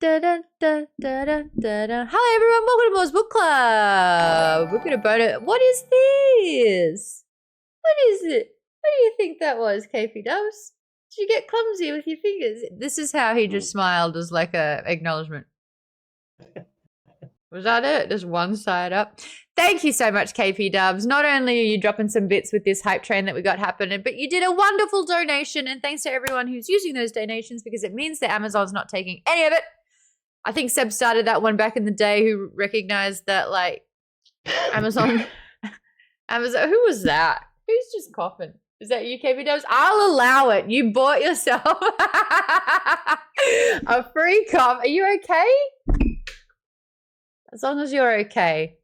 Da, da, da, da, da, da, da. Hello everyone, welcome to Moore's Book Club. We're gonna burn it. What is this? What is it? What do you think that was, KP Dubs? Did you get clumsy with your fingers? This is how he just smiled as like a acknowledgement. Was that it? Just one side up. Thank you so much, KP Dubs. Not only are you dropping some bits with this hype train that we got happening, but you did a wonderful donation, and thanks to everyone who's using those donations because it means that Amazon's not taking any of it. I think Seb started that one back in the day who recognized that, like, Amazon, who was that? Who's just coughing? Is that you, KP Dubs? I'll allow it. You bought yourself a free cough. Are you okay? As long as you're okay.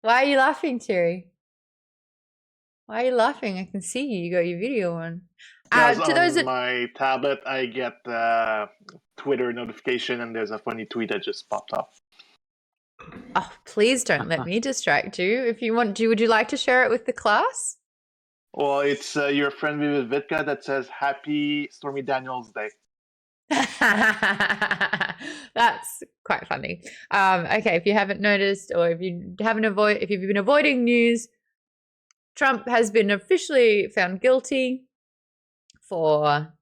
Why are you laughing, Terry? Why are you laughing? I can see you. You got your video on. To those on my tablet, I get Twitter notification, and there's a funny tweet that just popped up. Oh, please don't let me distract you. If you want to, would you like to share it with the class? Well, it's your friend with Vitka that says "Happy Stormy Daniels Day." That's quite funny. Okay, if you haven't noticed, or if you've been avoiding news, Trump has been officially found guilty for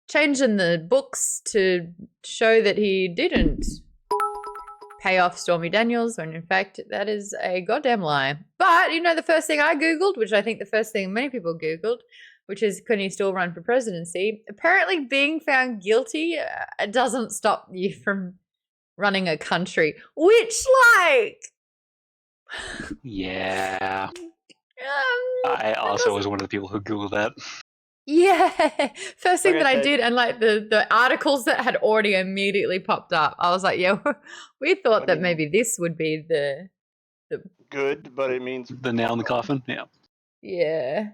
changing the books to show that he didn't pay off Stormy Daniels, when in fact that is a goddamn lie. But you know, the first thing I googled, which I think the first thing many people googled, which is, can he still run for presidency? Apparently being found guilty doesn't stop you from running a country, which, like... Yeah. I also was one of the people who Googled that. Yeah. First thing that I did, and like the articles that had already immediately popped up, I was like, yeah, we thought that maybe this would be the... Good, but it means... The nail in the coffin? Yeah. Yeah.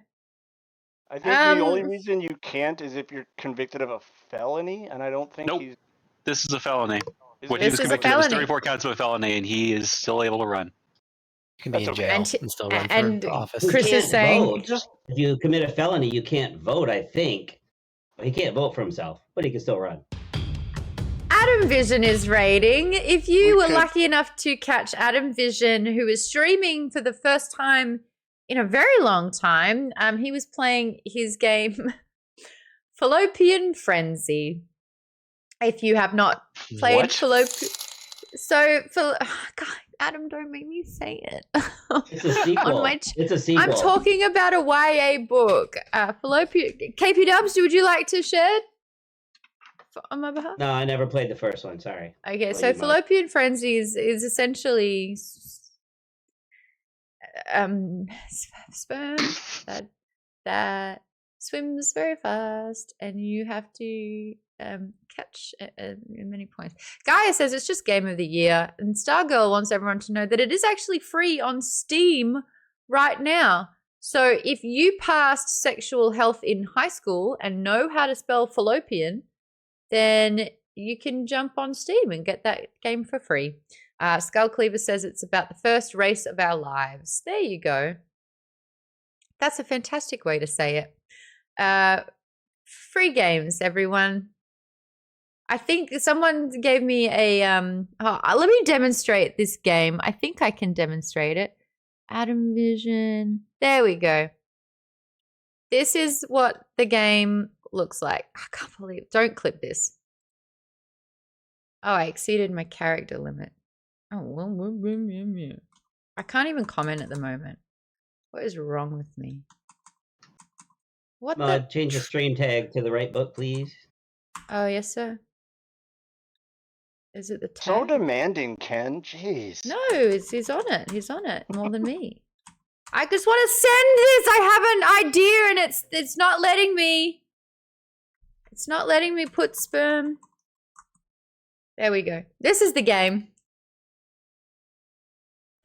I think the only reason you can't is if you're convicted of a felony, and I don't think he's... This is a felony. What he was convicted of was 34 counts of a felony, and he is still able to run. You can be in jail and still run for office. Chris is saying... If you commit a felony, you can't vote, I think. He can't vote for himself, but he can still run. Adam Vision is raiding. If you were lucky enough to catch Adam Vision, who is streaming for the first time in a very long time, he was playing his game Fallopian Frenzy. If you have not played Fallopian... So, God, Adam, don't make me say it. It's a sequel. It's a sequel. I'm talking about a YA book. Fallopian... KP Dubs, would you like to share on my behalf? No, I never played the first one, sorry. Okay, so Fallopian Frenzy is essentially... sperm that swims very fast, and you have to catch in many points. Gaia says it's just game of the year, and Stargirl wants everyone to know that it is actually free on Steam right now. So if you passed sexual health in high school and know how to spell fallopian, then you can jump on Steam and get that game for free. Skull Cleaver says it's about the first race of our lives. There you go. That's a fantastic way to say it. Free games, everyone. I think someone gave me a... let me demonstrate this game. I think I can demonstrate it. Adam Vision. There we go. This is what the game looks like. I can't believe it. Don't clip this. Oh, I exceeded my character limit. Oh, I can't even comment at the moment. What is wrong with me? What change the stream tag to the right book, please. Oh, yes, sir. Is it the tag? So demanding, Ken. Jeez. No, he's on it. He's on it more than me. I just want to send this. I have an idea, and it's not letting me. It's not letting me put sperm. There we go. This is the game.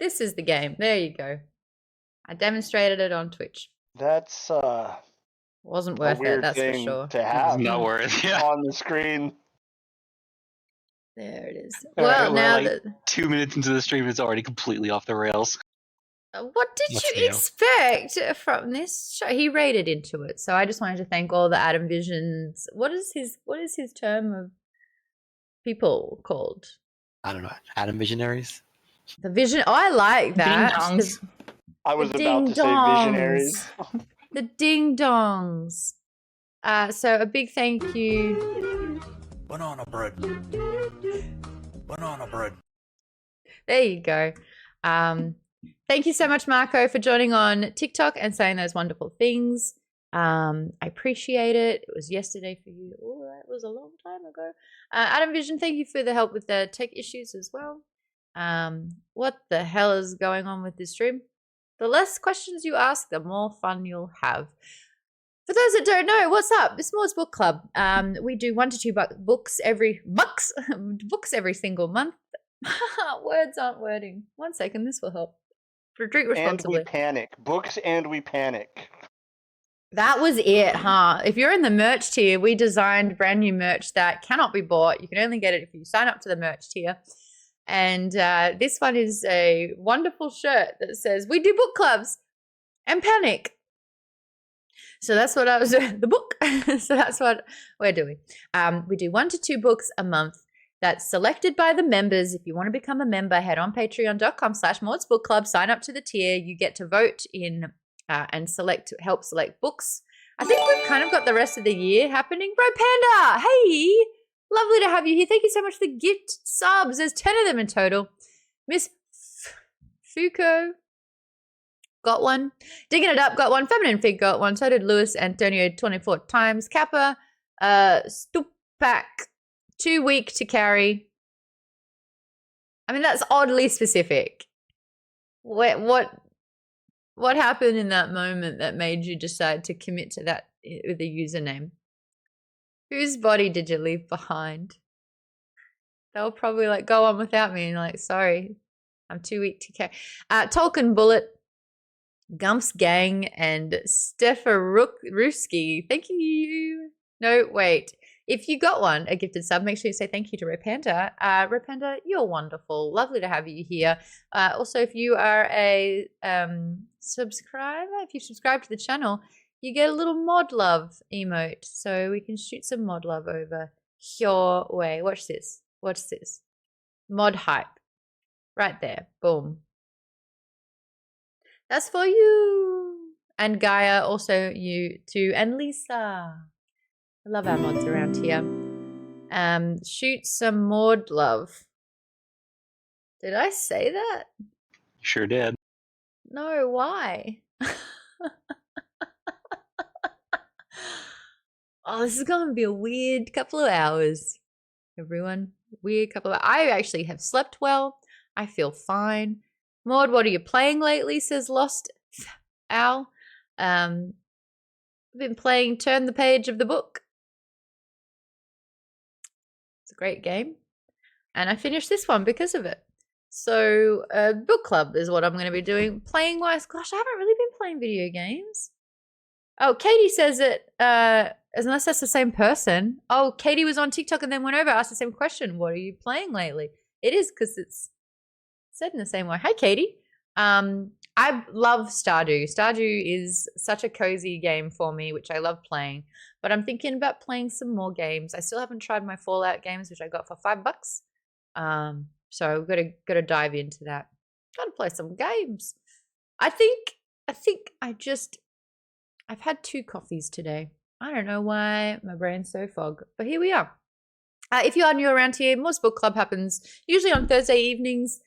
This is the game. There you go. I demonstrated it on Twitch. That's wasn't worth it, that's for sure. To have not worth it. On the screen. There it is. Well, now like 2 minutes into the stream, it's already completely off the rails. What did you expect from this show? He raided into it, so I just wanted to thank all the Adam Visions. What is his term of people called? I don't know. Atom Visionaries? The Vision. Oh, I like that. Ding-dongs. I was about to say visionaries. The ding dongs. So a big thank you. Banana bread. Banana bread. There you go. Thank you so much, Marco, for joining on TikTok and saying those wonderful things. I appreciate it. It was yesterday for you. Oh, that was a long time ago. Adam Vision, thank you for the help with the tech issues as well. What the hell is going on with this stream? The less questions you ask, the more fun you'll have. For those that don't know, what's up? It's Maude's Book Club. We do 1 to 2 books every single month. Words aren't wording. 1 second, this will help. Drink responsibly. And we panic. Books and we panic. That was it, huh? If you're in the merch tier, we designed brand new merch that cannot be bought. You can only get it if you sign up to the merch tier. And this one is a wonderful shirt that says, "We do book clubs and panic." So that's what I was doing, the book. So that's what we're doing. We do 1 to 2 books a month. That's selected by the members. If you want to become a member, head on patreon.com/Maude's Book Club, sign up to the tier. You get to vote in and help select books. I think we've kind of got the rest of the year happening. Bro Panda, hey, lovely to have you here. Thank you so much for the gift subs. There's 10 of them in total. Miss Foucault got one. Digging It Up got one. Feminine Fig got one. So did Luis Antonio 24 times. Kappa, Stupak, 2 week to carry. I mean, that's oddly specific. What happened in that moment that made you decide to commit to that with a username? Whose body did you leave behind? They'll probably like go on without me and like, sorry, I'm too weak to carry. Tolkien Bullet, Gumps Gang, and Stefaruski. Thank you. No, wait. If you got one, a gifted sub, make sure you say thank you to Repanda. Repanda, you're wonderful. Lovely to have you here. Also, if you are a subscriber, if you subscribe to the channel, you get a little mod love emote. So we can shoot some mod love over your way. Watch this. Watch this. Mod hype. Right there. Boom. That's for you. And Gaia, also you too. And Lisa. I love our mods around here. Shoot some Maude love. Did I say that? Sure did. No, why? Oh, this is going to be a weird couple of hours, everyone. Weird couple of hours. I actually have slept well. I feel fine. Maude, what are you playing lately? Says Lost Owl. I've been playing Turn the Page of the Book. It's a great game. And I finished this one because of it. So book club is what I'm going to be doing. Playing wise, gosh, I haven't really been playing video games. Oh, Katie says it, unless that's the same person. Oh, Katie was on TikTok and then went over, asked the same question. What are you playing lately? It is because it's said in the same way. Hi, Katie. I love Stardew. Stardew is such a cozy game for me, which I love playing. But I'm thinking about playing some more games. I still haven't tried my Fallout games, which I got for $5. So I've got to dive into that. Got to play some games. I think I've had 2 coffees today. I don't know why my brain's so fog, but here we are. If you are new around here, Maude's Book Club happens usually on Thursday evenings.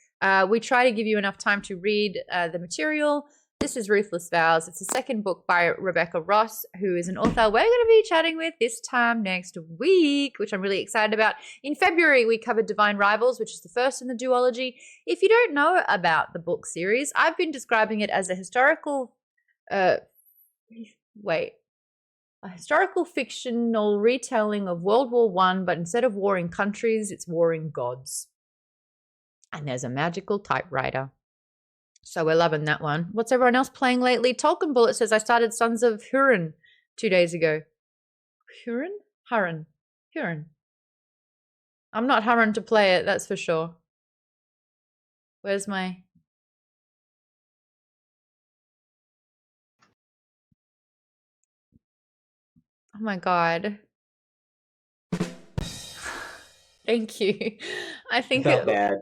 We try to give you enough time to read the material. This is Ruthless Vows. It's the second book by Rebecca Ross, who is an author we're going to be chatting with this time next week, which I'm really excited about. In February, we covered Divine Rivals, which is the first in the duology. If you don't know about the book series, I've been describing it as a historical fictional retelling of World War I, but instead of warring countries, it's warring gods. And there's a magical typewriter. So we're loving that one. What's everyone else playing lately? Tolkien Bullet says, I started Sons of Hurin 2 days ago. Hurin? Hurin. I'm not hurrying to play it, that's for sure. Where's my... Oh my God. Thank you. I I think felt bad.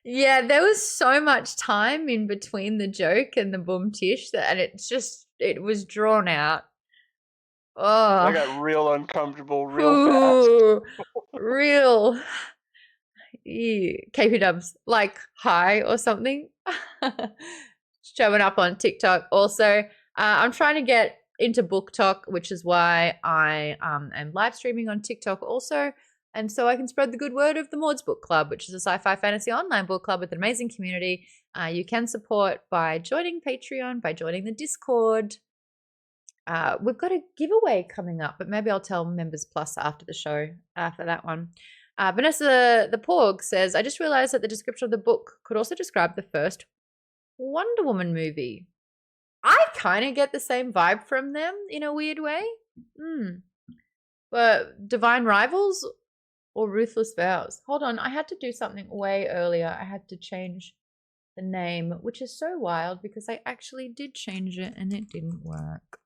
yeah, there was so much time in between the joke and the boom tish and it was drawn out. I Oh, got real uncomfortable real fast. ooh, real. Ew. KP Dubs like hi or something. Showing up on TikTok. Also, I'm trying to get into book talk, which is why I am live streaming on TikTok also. And so I can spread the good word of the Maude's Book Club, which is a sci-fi fantasy online book club with an amazing community. You can support by joining Patreon, by joining the Discord. We've got a giveaway coming up, but maybe I'll tell Members Plus after the show for that one. Vanessa the Porg says, I just realized that the description of the book could also describe the first Wonder Woman movie. I kind of get the same vibe from them in a weird way. But Divine Rivals or Ruthless Vows? Hold on, I had to do something way earlier. I had to change the name, which is so wild because I actually did change it and it didn't work.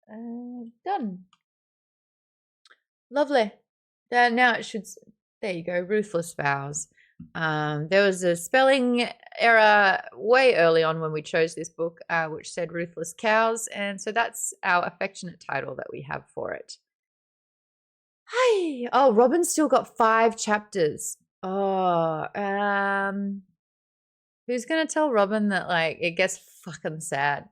Done. Lovely. Now it should. There you go. Ruthless Vows. There was a spelling error way early on when we chose this book, which said Ruthless Cows, and so that's our affectionate title that we have for it. Hi. Oh, Robin's still got 5 chapters. Oh, who's gonna tell Robin that like it gets fucking sad?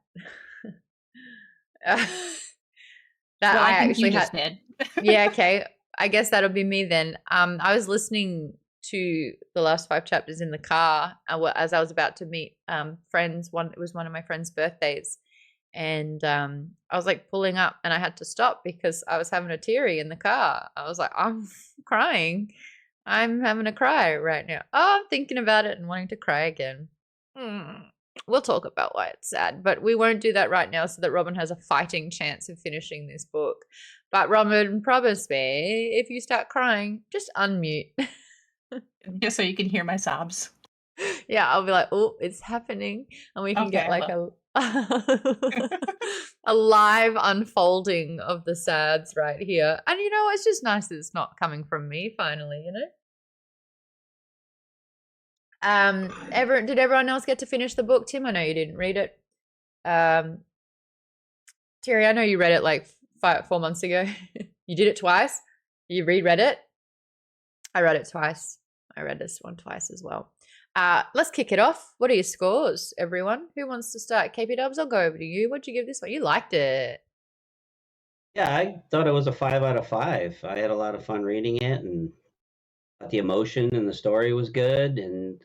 That Well, I I think actually you just had. did. Yeah, okay. I guess that'll be me then. I was listening to the last 5 chapters in the car as I was about to meet friends. It was one of my friends' birthdays, and I was like pulling up, and I had to stop because I was having a teary in the car. I was like, I'm crying. I'm having a cry right now. Oh, I'm thinking about it and wanting to cry again. We'll talk about why it's sad, but we won't do that right now so that Robin has a fighting chance of finishing this book. But Robin, promise me, if you start crying, just unmute. Just so you can hear my sobs. Yeah, I'll be like, oh, it's happening. And we can get like a live unfolding of the sads right here. And you know, it's just nice that it's not coming from me finally, you know? Did everyone else get to finish the book? Tim, I know you didn't read it. Terry, I know you read it like 4 months ago. You did it twice. You reread it. I read it twice. I read this one twice as well. Let's kick it off. What are your scores, everyone? Who wants to start? KP Dubs, I'll go over to you. What'd you give this one? You liked it. Yeah, I thought it was a 5 out of 5. I had a lot of fun reading it, and thought the emotion and the story was good, and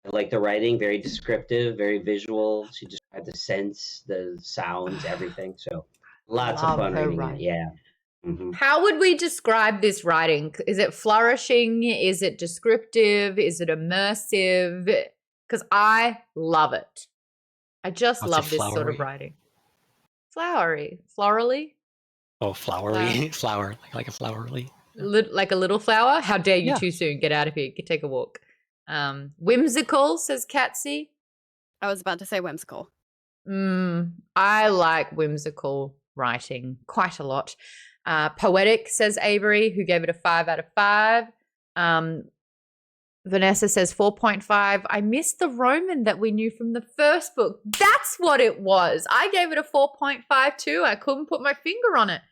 I like the writing, very descriptive, very visual. She described the scents, the sounds, everything. So lots of fun reading it. Yeah. Mm-hmm. How would we describe this writing? Is it flourishing? Is it descriptive? Is it immersive? Because I love it. I just love this sort of writing. Flowery. Florally? Oh, flowery. Flower. Like a flowery. Like a little flower? How dare you too soon. Get out of here. Take a walk. Whimsical, says Catsy. I was about to say whimsical. I like whimsical writing quite a lot. Poetic, says Avery, who gave it a 5 out of 5. Vanessa says 4.5. I missed the Roman that we knew from the first book. That's what it was. I gave it a 4.5 too. I couldn't put my finger on it.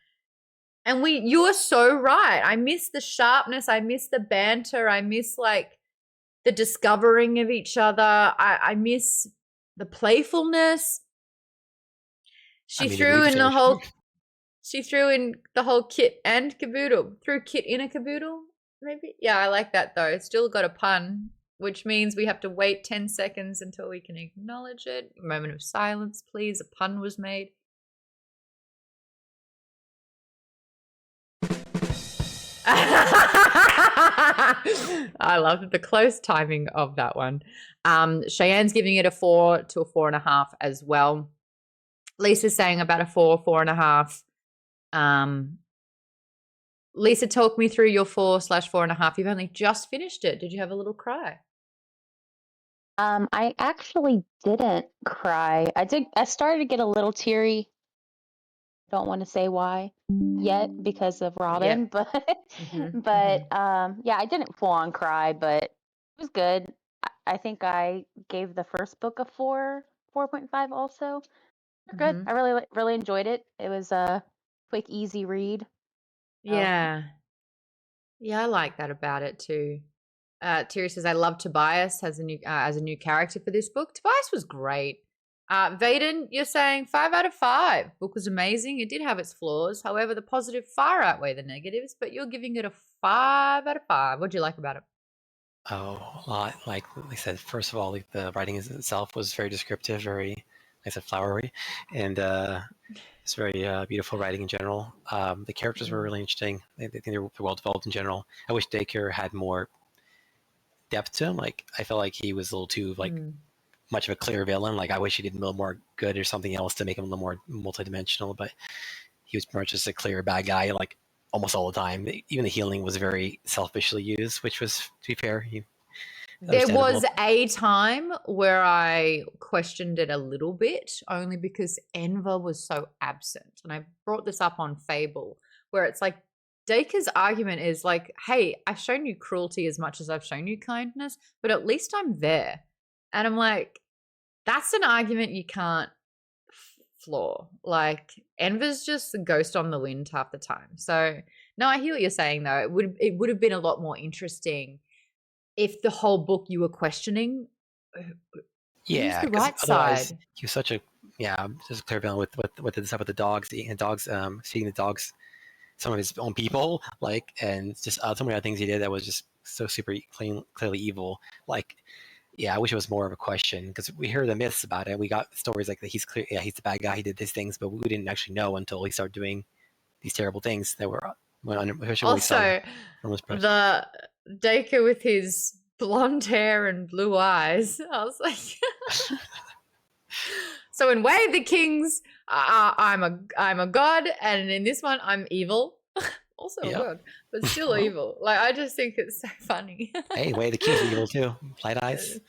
And you are so right. I miss the sharpness. I miss the banter. I miss like the discovering of each other. I miss the playfulness. She threw in the whole Kitt and caboodle. Threw Kitt in a caboodle, maybe? Yeah, I like that though. It's still got a pun, which means we have to wait 10 seconds until we can acknowledge it. A moment of silence, please. A pun was made. I love the close timing of that one. Cheyenne's giving it a 4 to a 4.5 as well. Lisa's saying about a 4, 4.5. Lisa, talk me through your 4/4.5. You've only just finished it. Did you have a little cry? I actually didn't cry. I started to get a little teary Don't want to say why yet because of Robin, but yeah, I didn't full on cry, but it was good. I think I gave the first book a 4.5 also. Good. I really enjoyed it. It was a quick, easy read. Yeah. Yeah, I like that about it too. Terry says, I love Tobias as a new character for this book. Tobias was great. Vaden, you're saying 5 out of 5. Book was amazing. It did have its flaws. However, the positive far outweigh the negatives, but you're giving it a 5 out of 5. What do you like about it? Oh, well, like I said, first of all, like the writing itself was very descriptive, very, like I said, flowery, and it's very beautiful writing in general. The characters were really interesting. I think they were well developed in general. I wish Dacre had more depth to him. Like I felt like he was a little too much of a clear villain. Like I wish he did a little more good or something else to make him a little more multidimensional. But he was pretty much just a clear bad guy, like almost all the time. Even the healing was very selfishly used, which was, to be fair, there was a time where I questioned it a little bit, only because Enver was so absent. And I brought this up on Fable, where it's like Dacre's argument is like, hey, I've shown you cruelty as much as I've shown you kindness, but at least I'm there. And I'm like, that's an argument you can't flaw. Like Enver's just a ghost on the wind half the time. So no, I hear what you're saying though. It would have been a lot more interesting if the whole book you were questioning who's the right side. He was such a just a clear villain with the stuff with the dogs, eating the dogs, feeding the dogs some of his own people, like, and just so many other things he did that was just so super clearly evil. Like, yeah, I wish it was more of a question, because we hear the myths about it. We got stories like that he's clear, yeah, he's the bad guy, he did these things, but we didn't actually know until he started doing these terrible things that were also the Dacre with his blonde hair and blue eyes. I was like, so in Way of the Kings, I'm a god, and in this one, I'm evil. Also a god, but still evil. Like I just think it's so funny. Hey, Way of the Kings are evil too. Light eyes.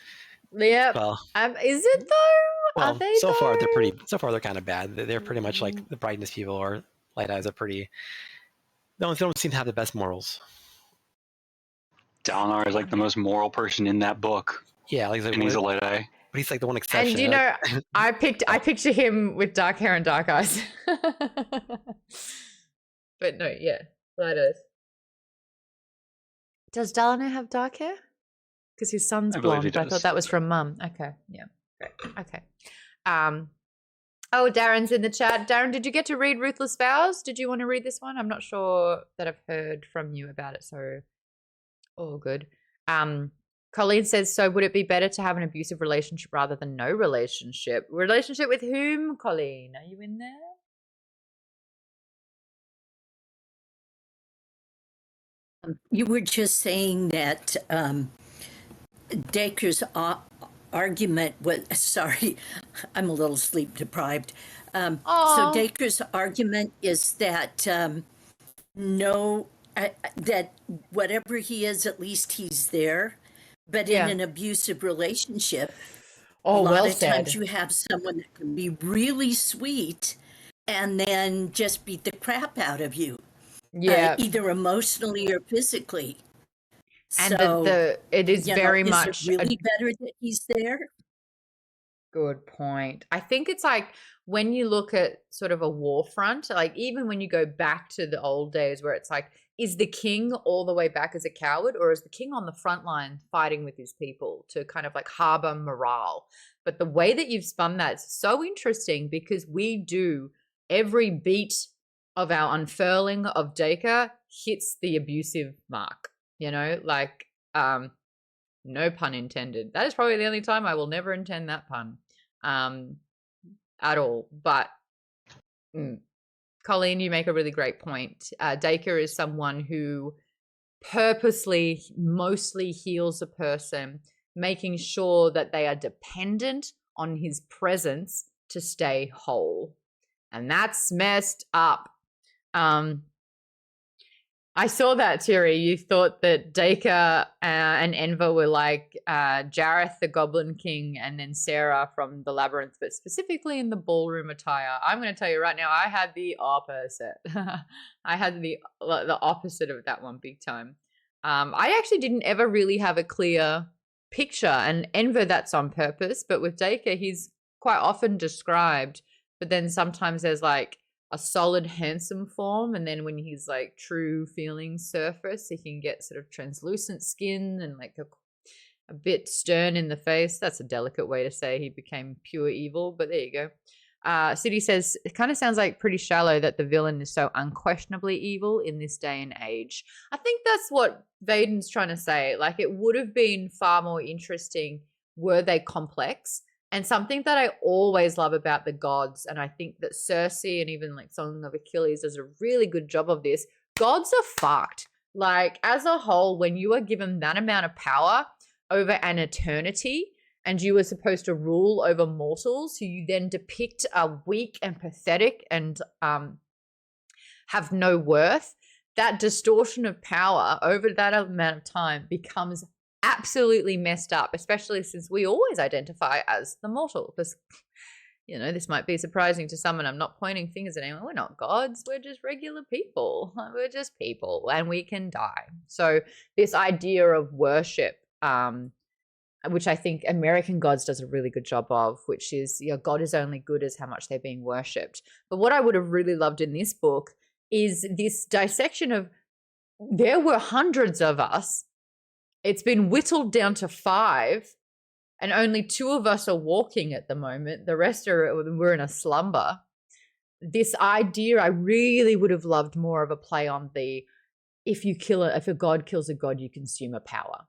Yeah. Well, is it though? Well, are they so far though? they're kind of bad. They're pretty much like the brightness people, or light eyes are pretty. They don't seem to have the best morals. Dalinar is like the most moral person in that book. Yeah, like and he's a light eye. But he's like the one exception. And you know, I picture him with dark hair and dark eyes. But no, yeah, light eyes. Does Dalinar have dark hair? Because his son's blonde. I thought that was from Mum. Okay, yeah, great. Okay. Oh, Darren's in the chat. Darren, did you get to read Ruthless Vows? Did you want to read this one? I'm not sure that I've heard from you about it, so all good. Colleen says, so would it be better to have an abusive relationship rather than no relationship? Relationship with whom, Colleen? Are you in there? You were just saying that Dacre's argument was, sorry, I'm a little sleep deprived. So Dacre's argument is that that whatever he is, at least he's there. But in an abusive relationship, a lot of times you have someone that can be really sweet and then just beat the crap out of you. Yeah. Either emotionally or physically. And so, it is very much it really better that he's there. Good point. I think it's like when you look at sort of a war front, like even when you go back to the old days where it's like, is the king all the way back as a coward, or is the king on the front line fighting with his people to kind of like harbor morale? But the way that you've spun that's so interesting, because we do every beat of our unfurling of Dacre hits the abusive mark, you know, like no pun intended. That is probably the only time I will never intend that pun at all. But Colleen, you make a really great point. Dacre is someone who purposely mostly heals a person, making sure that they are dependent on his presence to stay whole. And that's messed up. I saw that, Thierry. You thought that Dacre and Enver were like Jareth, the Goblin King, and then Sarah from the Labyrinth, but specifically in the ballroom attire. I'm going to tell you right now, I had the opposite. I had the opposite of that one big time. I actually didn't ever really have a clear picture, and Enver, that's on purpose, but with Dacre, he's quite often described, but then sometimes there's like a solid, handsome form, and then when he's like true feelings surface, he can get sort of translucent skin and like a bit stern in the face. That's a delicate way to say he became pure evil, but there you go. City says, it kind of sounds like pretty shallow that the villain is so unquestionably evil in this day and age. I think that's what Vaden's trying to say. Like, it would have been far more interesting were they complex. And something that I always love about the gods, and I think that Cersei and even like Song of Achilles does a really good job of this, gods are fucked. Like, as a whole, when you are given that amount of power over an eternity and you are supposed to rule over mortals who you then depict are weak and pathetic and have no worth, that distortion of power over that amount of time becomes absolutely messed up, especially since we always identify as the mortal. Because, you know, this might be surprising to some, and I'm not pointing fingers at anyone. We're not gods. We're just regular people. We're just people, and we can die. So this idea of worship, which I think American Gods does a really good job of, which is, you know, God is only good as how much they're being worshipped. But what I would have really loved in this book is this dissection of, there were hundreds of us. It's been whittled down to 5, and only 2 of us are walking at the moment. The rest we're in a slumber. This idea, I really would have loved more of a play on the, if a god kills a god, you consume a power.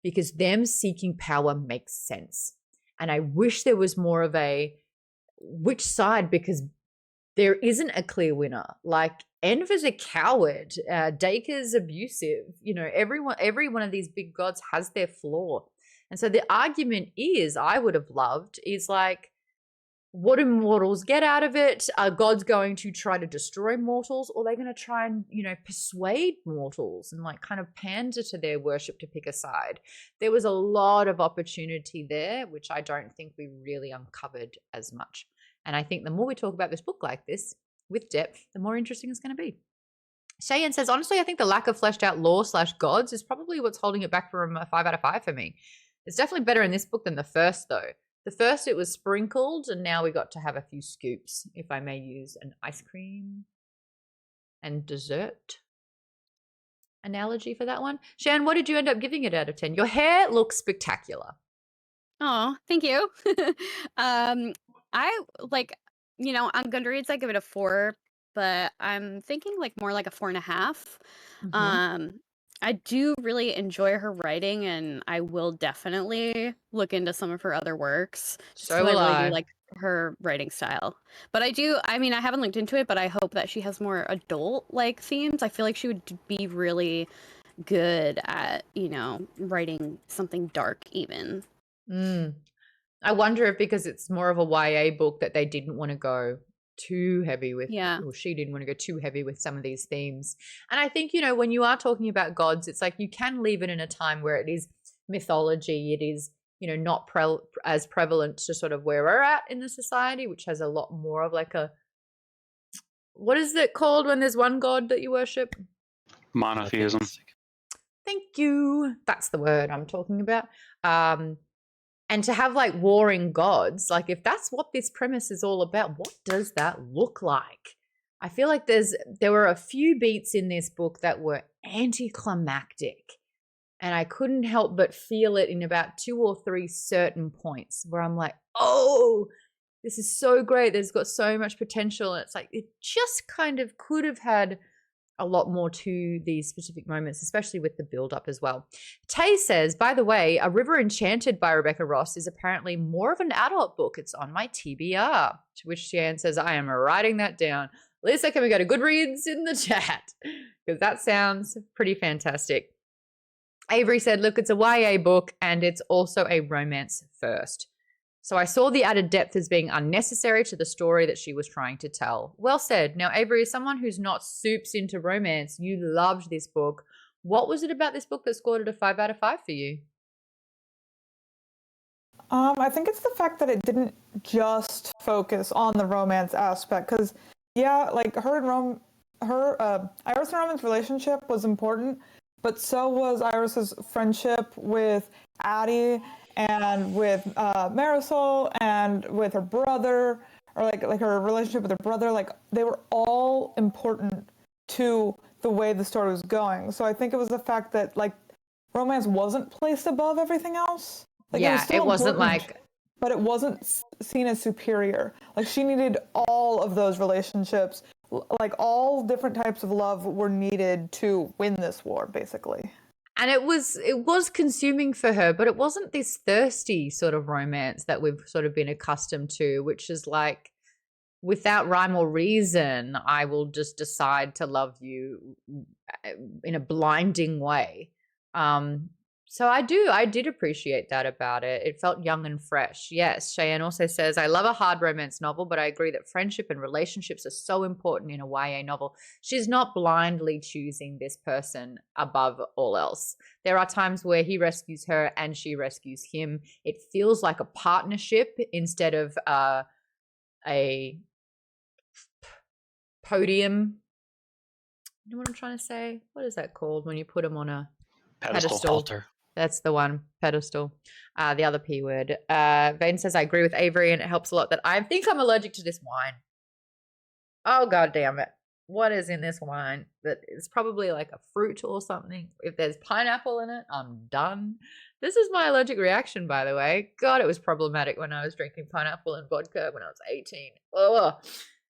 Because them seeking power makes sense. And I wish there was more of a which side, because there isn't a clear winner. Like, Enver's a coward. Dacre's abusive. You know, every one of these big gods has their flaw. And so the argument is, I would have loved, is like, what do mortals get out of it? Are gods going to try to destroy mortals, or are they going to try and, you know, persuade mortals and like kind of pander to their worship to pick a side? There was a lot of opportunity there, which I don't think we really uncovered as much. And I think the more we talk about this book like this with depth, the more interesting it's going to be. Cheyenne says, honestly, I think the lack of fleshed out lore/gods is probably what's holding it back from a 5 out of 5 for me. It's definitely better in this book than the first, though. The first, it was sprinkled, and now we got to have a few scoops, if I may use an ice cream and dessert analogy for that one. Cheyenne, what did you end up giving it out of 10? Your hair looks spectacular. Oh, thank you. I like, you know, on Goodreads I give it a 4, but I'm thinking like more like a 4.5. I do really enjoy her writing, and I will definitely look into some of her other works. So will I really I. do like her writing style. But I haven't looked into it, but I hope that she has more adult like themes. I feel like she would be really good at, you know, writing something dark even. I wonder if because it's more of a YA book that they didn't want to go too heavy with, or she didn't want to go too heavy with some of these themes. And I think, you know, when you are talking about gods, it's like you can leave it in a time where it is mythology, it is, you know, not as prevalent to sort of where we're at in the society, which has a lot more of like a, what is it called when there's one god that you worship? Monotheism. Thank you. That's the word I'm talking about. And to have like warring gods, like if that's what this premise is all about, what does that look like? I feel like there were a few beats in this book that were anticlimactic, and I couldn't help but feel it in about 2 or 3 certain points where I'm like, oh, this is so great. There's got so much potential. And it's like, it just kind of could have had a lot more to these specific moments, especially with the build-up as well. Tay says, by the way, A River Enchanted by Rebecca Ross is apparently more of an adult book. It's on my TBR. To which Jan says, I am writing that down. Lisa, can we go to Goodreads in the chat? Because that sounds pretty fantastic. Avery said, look, it's a YA book and it's also a romance first. So I saw the added depth as being unnecessary to the story that she was trying to tell. Well said. Now, Avery, as someone who's not soups into romance, you loved this book. What was it about this book that scored it a 5 out of 5 for you? I think it's the fact that it didn't just focus on the romance aspect. Because, yeah, like Iris and Roman's relationship was important, but so was Iris's friendship with Attie and with Marisol and with her brother, or like her relationship with her brother. Like, they were all important to the way the story was going. So I think it was the fact that like romance wasn't placed above everything else. Like, it wasn't like, but it wasn't seen as superior. Like, she needed all of those relationships. Like, all different types of love were needed to win this war, basically. And it was consuming for her, but it wasn't this thirsty sort of romance that we've sort of been accustomed to, which is like, without rhyme or reason, I will just decide to love you in a blinding way. So I did appreciate that about it. It felt young and fresh. Yes, Cheyenne also says, I love a hard romance novel, but I agree that friendship and relationships are so important in a YA novel. She's not blindly choosing this person above all else. There are times where he rescues her and she rescues him. It feels like a partnership instead of a podium. You know what I'm trying to say? What is that called when you put them on a pedestal? Altar. That's the one, pedestal. The other P word. Vane says, I agree with Avery, and it helps a lot that I think I'm allergic to this wine. Oh, God damn it. What is in this wine? That it's probably like a fruit or something. If there's pineapple in it, I'm done. This is my allergic reaction, by the way. God, it was problematic when I was drinking pineapple and vodka when I was 18. Oh.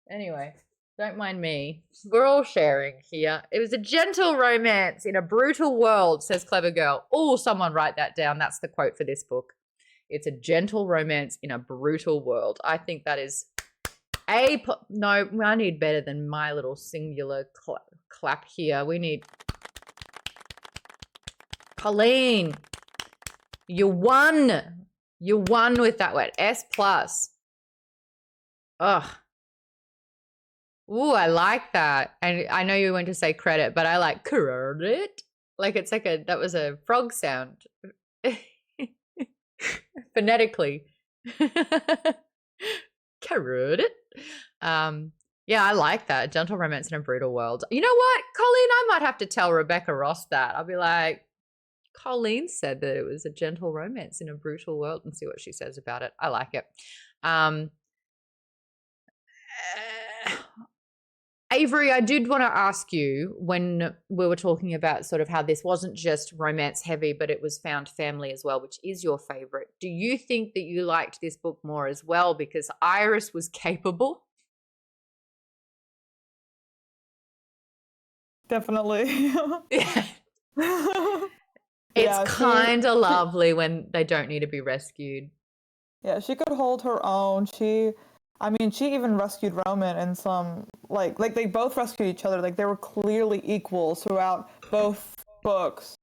Anyway. Don't mind me. We're all sharing here. It was a gentle romance in a brutal world, says Clever Girl. Oh, someone write that down. That's the quote for this book. It's a gentle romance in a brutal world. I think that is no, I need better than my little singular clap here. We need Colleen. You won. You won with that word. S+. Ugh. Ooh, I like that. And I know you went to say credit, but I like credit. Like it's like that was a frog sound. Phonetically. Credit. Yeah, I like that. Gentle romance in a brutal world. You know what, Colleen? I might have to tell Rebecca Ross that. I'll be like, Colleen said that it was a gentle romance in a brutal world, and see what she says about it. I like it. Avery, I did want to ask you, when we were talking about sort of how this wasn't just romance heavy, but it was found family as well, which is your favorite. Do you think that you liked this book more as well because Iris was capable? Definitely. Yeah. It's kind of lovely when they don't need to be rescued. Yeah, she could hold her own. She even rescued Roman in some, like they both rescued each other. Like, they were clearly equals throughout both books.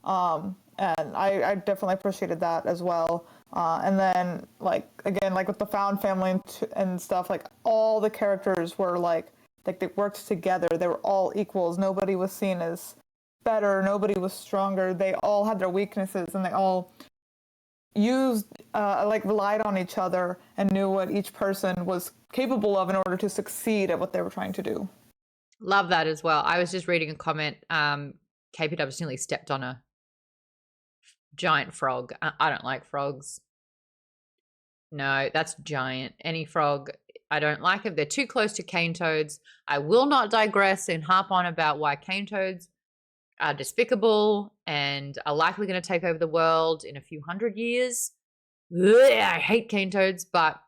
And I definitely appreciated that as well. And then, like, again, like with the found family and stuff, like all the characters were like they worked together. They were all equals. Nobody was seen as better. Nobody was stronger. They all had their weaknesses, and they all relied on each other and knew what each person was capable of in order to succeed at what they were trying to do. Love that as well. I was just reading a comment. KPW nearly stepped on a giant frog. I don't like frogs. No, that's giant. Any frog, I don't like it. They're too close to cane toads. I will not digress and harp on about why cane toads are despicable and are likely going to take over the world in a few hundred years. Ugh, I hate cane toads, but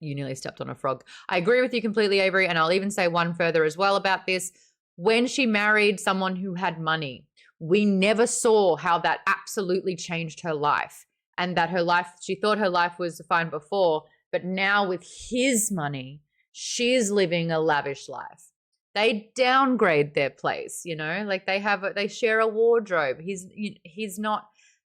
you nearly stepped on a frog. I agree with you completely, Avery, and I'll even say one further as well about this. When she married someone who had money, we never saw how that absolutely changed her life, and that her life, she thought her life was fine before, but now with his money, she's living a lavish life. They downgrade their place, you know, like they share a wardrobe. He's not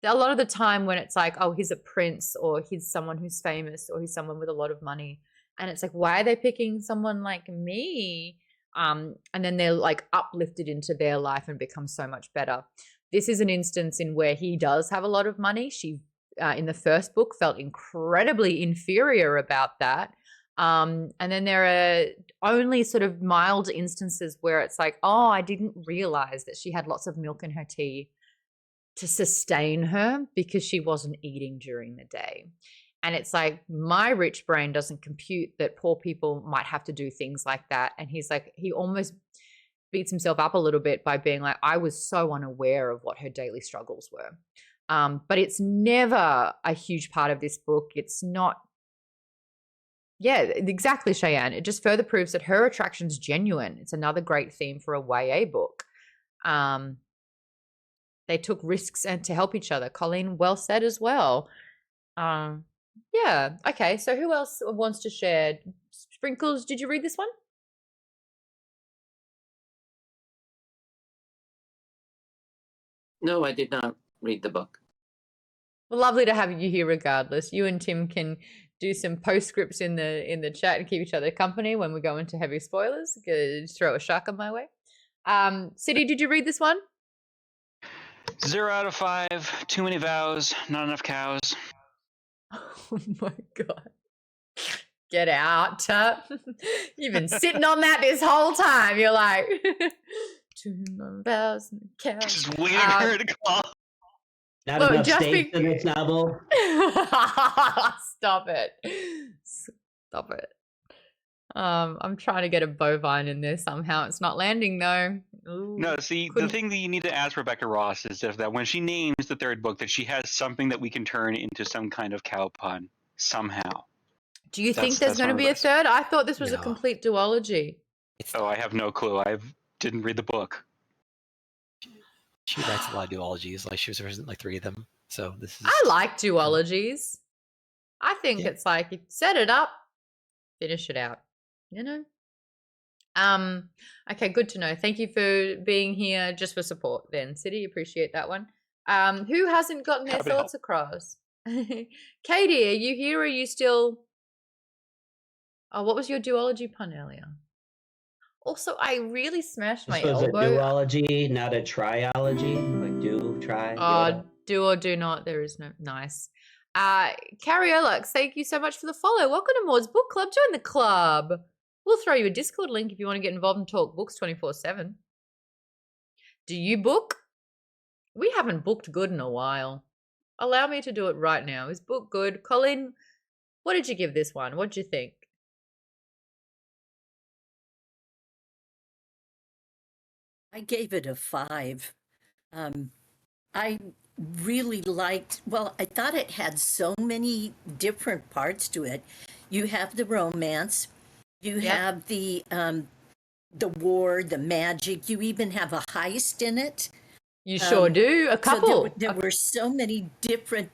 a lot of the time when it's like, oh, he's a prince, or he's someone who's famous, or he's someone with a lot of money, and it's like, why are they picking someone like me? And then they're like uplifted into their life and become so much better. This is an instance in where he does have a lot of money. She, in the first book, felt incredibly inferior about that. And then there are only sort of mild instances where it's like, oh, I didn't realize that she had lots of milk in her tea to sustain her because she wasn't eating during the day. And it's like, my rich brain doesn't compute that poor people might have to do things like that. And he's like, he almost beats himself up a little bit by being like, I was so unaware of what her daily struggles were. But it's never a huge part of this book. It's not, yeah, exactly, Cheyenne. It just further proves that her attraction's genuine. It's another great theme for a YA book. They took risks and to help each other. Colleen, well said as well. Yeah. Okay. So who else wants to share? Sprinkles, did you read this one? No, I did not read the book. Well, lovely to have you here regardless. You and Tim can do some postscripts in the chat and keep each other company when we go into heavy spoilers. Just throw a shark on my way. City, did you read this one? 0 out of 5. Too many vows. Not enough cows. Oh my God. Get out. You've been sitting on that this whole time. You're like, 2 more vows and cows. Just waiting for her to call. Not enough steaks in this novel. Stop it. Stop it. I'm trying to get a bovine in there somehow. It's not landing though. Ooh, no, see, the thing that you need to ask Rebecca Ross is that when she names the third book, that she has something that we can turn into some kind of cow pun somehow. Do you think there's going to be a third? I thought this was a complete duology. Oh, I have no clue. I didn't read the book. She writes a lot of duologies. Like she was written like 3 of them. So this is. I like duologies. I think it's like you set it up, finish it out. You know. Okay, good to know. Thank you for being here, just for support. Then, City, appreciate that one. Who hasn't gotten their thoughts across? Katie, are you here? Or are you still? Oh, what was your duology pun earlier? Also, I really smashed my elbow. This was a duology, not a triology. Like do, try. Do or do not. There is no nice. Carriolux, thank you so much for the follow. Welcome to Maude's Book Club. Join the club. We'll throw you a Discord link if you want to get involved and talk books 24/7. Do you book? We haven't booked good in a while. Allow me to do it right now. Is book good? Colin, what did you give this one? What did you think? I gave it a 5. I really liked, well, I thought it had so many different parts to it. You have the romance, you have the war, the magic, you even have a heist in it. You sure do, a couple. So there were so many different,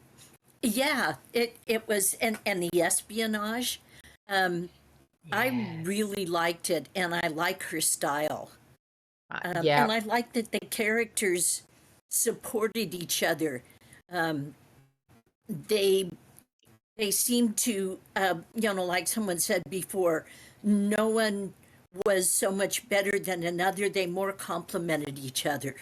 it was, and the espionage. I really liked it, and I like her style. And I like that the characters supported each other. They seem to, like someone said before, no one was so much better than another. They more complemented each other.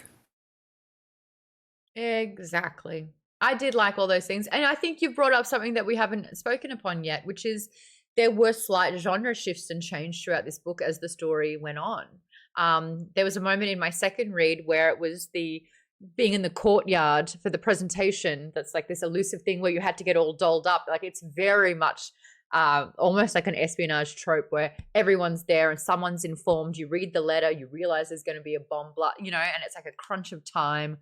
Exactly. I did like all those things. And I think you brought up something that we haven't spoken upon yet, which is there were slight genre shifts and change throughout this book as the story went on. There was a moment in my second read where it was the being in the courtyard for the presentation. That's like this elusive thing where you had to get all dolled up. Like it's very much almost like an espionage trope where everyone's there and someone's informed. You read the letter, you realize there's going to be a bomb, and it's like a crunch of time.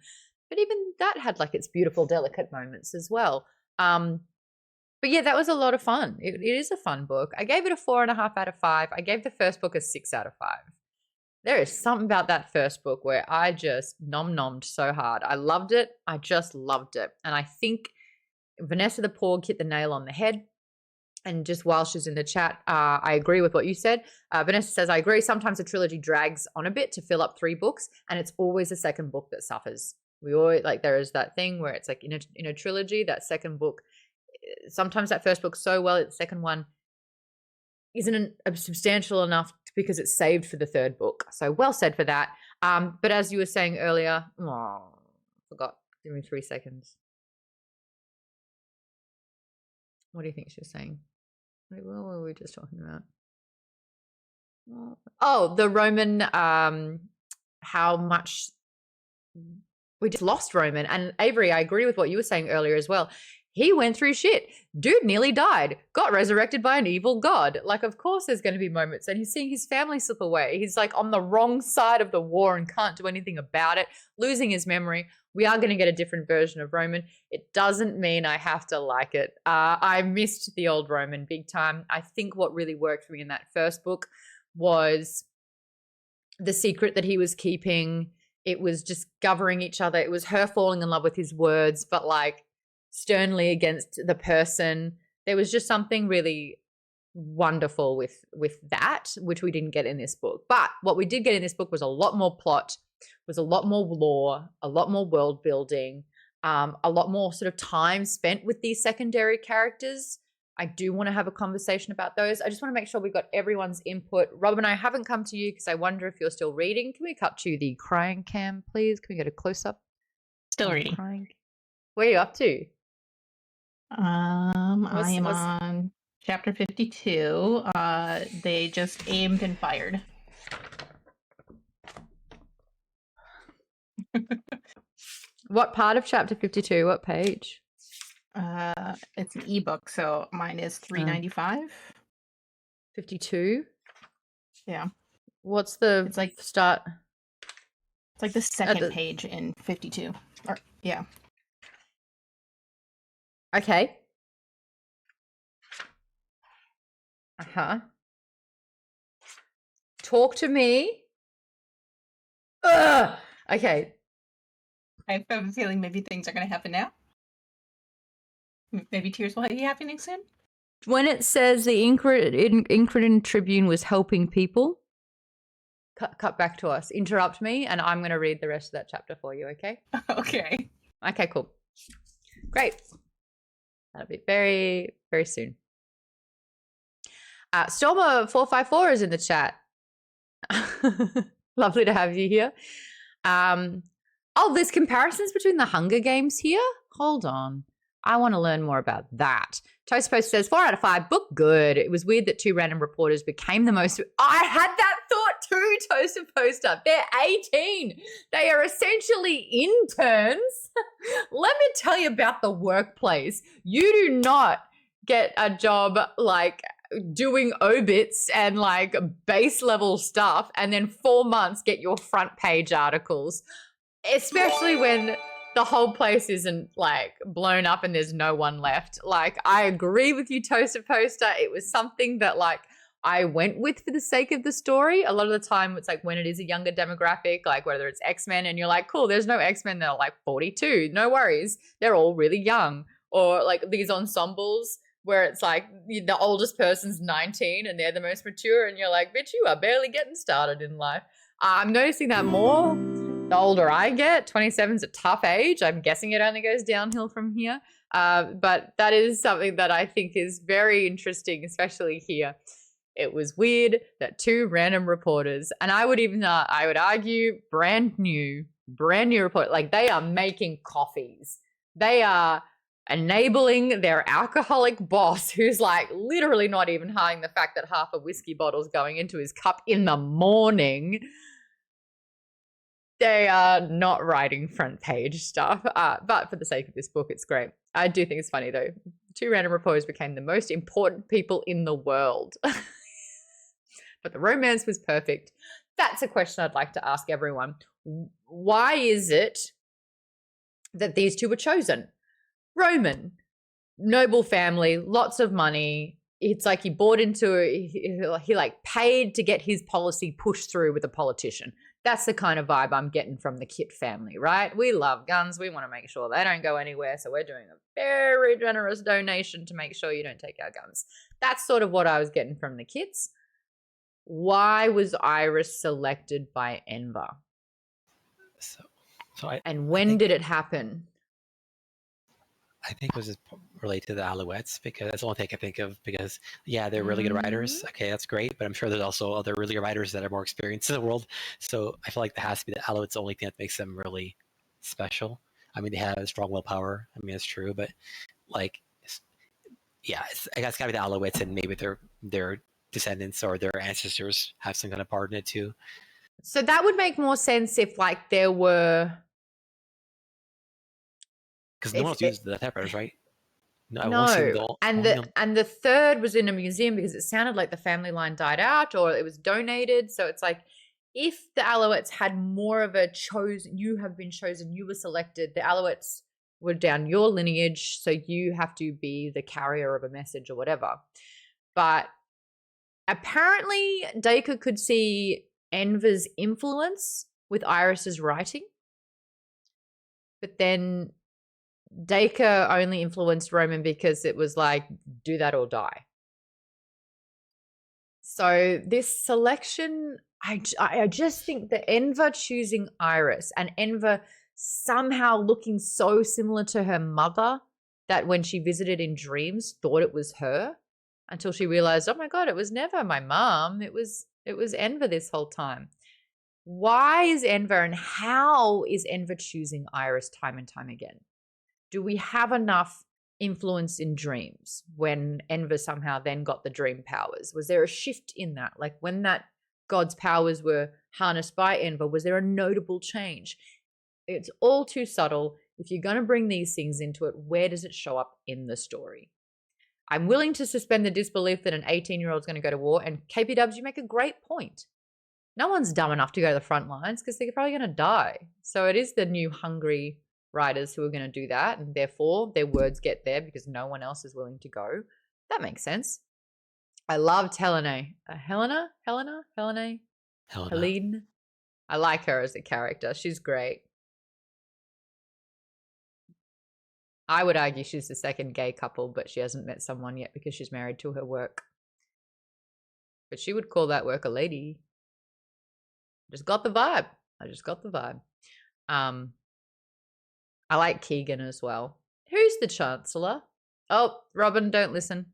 But even that had like its beautiful, delicate moments as well. But yeah, that was a lot of fun. It is a fun book. I gave it a 4.5 out of 5. I gave the first book a 6 out of 5. There is something about that first book where I just nom-nommed so hard. I loved it. I just loved it. And I think Vanessa the Porg hit the nail on the head. And just while she's in the chat, I agree with what you said. Vanessa says, I agree. Sometimes a trilogy drags on a bit to fill up 3 books, and it's always the second book that suffers. We always like there is that thing where it's like in a trilogy, that second book, sometimes that first book so well, the second one isn't substantial enough because it's saved for the third book. So well said for that. But as you were saying earlier, forgot. Give me 3 seconds. What do you think she was saying? What were we just talking about? Oh, the Roman, how much we just lost Roman. And Avery, I agree with what you were saying earlier as well. He went through shit. Dude nearly died. Got resurrected by an evil god. Like, of course there's going to be moments. And he's seeing his family slip away. He's like on the wrong side of the war and can't do anything about it. Losing his memory. We are going to get a different version of Roman. It doesn't mean I have to like it. I missed the old Roman big time. I think what really worked for me in that first book was the secret that he was keeping. It was just governing each other. It was her falling in love with his words, but like sternly against the person. There was just something really wonderful with that, which we didn't get in this book. But what we did get in this book was a lot more plot, was a lot more lore, a lot more world building, a lot more sort of time spent with these secondary characters. I do want to have a conversation about those. I just want to make sure we got everyone's input. Robin, I haven't come to you because I wonder if you're still reading. Can we cut to the crying cam, please? Can we get a close-up? Still reading. Crying. Where are you up to? I am on chapter 52. They just aimed and fired. What part of chapter 52? What page? It's an ebook, so mine is $3.95. 52? Yeah. What's the It's like start? It's like the second page in 52. Or yeah. Okay. Uh-huh. Talk to me. Ugh! Okay. I have a feeling maybe things are going to happen now. Maybe tears will be happening soon. When it says the Incretin Tribune was helping people, cut back to us. Interrupt me, and I'm going to read the rest of that chapter for you, okay? Okay. Okay, cool. Great. That'll be very, very soon. Stormer454 is in the chat. Lovely to have you here. There's comparisons between the Hunger Games here? Hold on. I want to learn more about that. Toast Post says 4 out of 5, book good. It was weird that 2 random reporters became the most. I had that thought too, Toast and Poster. They're 18. They are essentially interns. Let me tell you about the workplace. You do not get a job like doing obits and like base level stuff and then 4 months get your front page articles, especially when the whole place isn't like blown up and there's no one left. Like, I agree with you, Toaster Poster. It was something that like I went with for the sake of the story. A lot of the time it's like when it is a younger demographic, like whether it's X-Men and you're like, cool, there's no X-Men that are like 42. No worries. They're all really young. Or like these ensembles where it's like the oldest person's 19 and they're the most mature and you're like, bitch, you are barely getting started in life. I'm noticing that more the older I get. 27 is a tough age. I'm guessing it only goes downhill from here. But that is something that I think is very interesting, especially here. It was weird that 2 random reporters, and I would argue brand new report, like they are making coffees. They are enabling their alcoholic boss, who's like literally not even hiding the fact that half a whiskey bottle's going into his cup in the morning. They are not writing front page stuff, but for the sake of this book, it's great. I do think it's funny though. 2 random reporters became the most important people in the world. But the romance was perfect. That's a question I'd like to ask everyone. Why is it that these 2 were chosen? Roman, noble family, lots of money. It's like he bought into it. He like paid to get his policy pushed through with a politician. That's the kind of vibe I'm getting from the Kitt family, right? We love guns. We want to make sure they don't go anywhere. So we're doing a very generous donation to make sure you don't take our guns. That's sort of what I was getting from the Kitts. Why was Iris selected by Enver? So And when did it happen? I think it was just related to the Alouettes because that's the only thing I can think of. Because they're really good writers. Okay, that's great, but I'm sure there's also other really good writers that are more experienced in the world. So I feel like there has to be the Alouettes the only thing that makes them really special. I mean, they have strong willpower. I mean, it's true, but like, I guess it's gotta be the Alouettes, and maybe their descendants or their ancestors have some kind of part in it too. So that would make more sense if like there were. Because no one else uses the typewriters, right? No, and the third was in a museum because it sounded like the family line died out or it was donated. So it's like if the Alouettes had more of a you have been chosen, you were selected, the Alouettes were down your lineage, so you have to be the carrier of a message or whatever. But apparently Dacre could see Enver's influence with Iris's writing. But then Dacre only influenced Roman because it was like, do that or die. So this selection, I just think that Enver choosing Iris and Enver somehow looking so similar to her mother that when she visited in dreams thought it was her until she realized, oh my God, it was never my mom. It was Enver this whole time. Why is Enver and how is Enver choosing Iris time and time again? Do we have enough influence in dreams when Enver somehow then got the dream powers? Was there a shift in that? Like when that God's powers were harnessed by Enver, was there a notable change? It's all too subtle. If you're going to bring these things into it, where does it show up in the story? I'm willing to suspend the disbelief that an 18-year-old is going to go to war. And KPW, you make a great point. No one's dumb enough to go to the front lines because they're probably going to die. So it is the new hungry writers who are going to do that, and therefore their words get there because no one else is willing to go. That makes sense. I loved Helene. Helene. I like her as a character. She's great. I would argue she's the second gay couple, but she hasn't met someone yet because she's married to her work. But she would call that work a lady. I just got the vibe. I like Keegan as well. Who's the Chancellor? Oh, Robin, don't listen.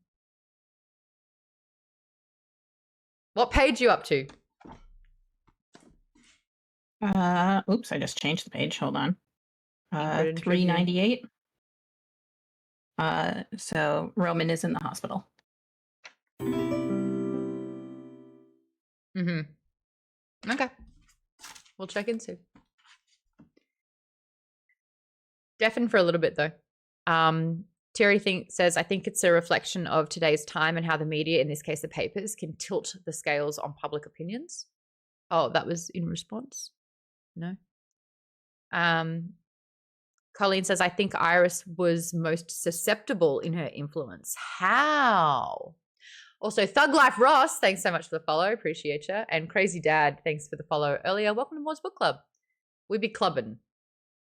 What page you up to? Oops, I just changed the page. Hold on. 398. So Roman is in the hospital. Okay. We'll check in soon. Deafen for a little bit though. Terry says, I think it's a reflection of today's time and how the media, in this case the papers, can tilt the scales on public opinions. Oh, that was in response? No. Colleen says, I think Iris was most susceptible in her influence. How? Also, Thug Life Ross, thanks so much for the follow. Appreciate you. And Crazy Dad, thanks for the follow earlier. Welcome to Moore's Book Club. We be clubbing.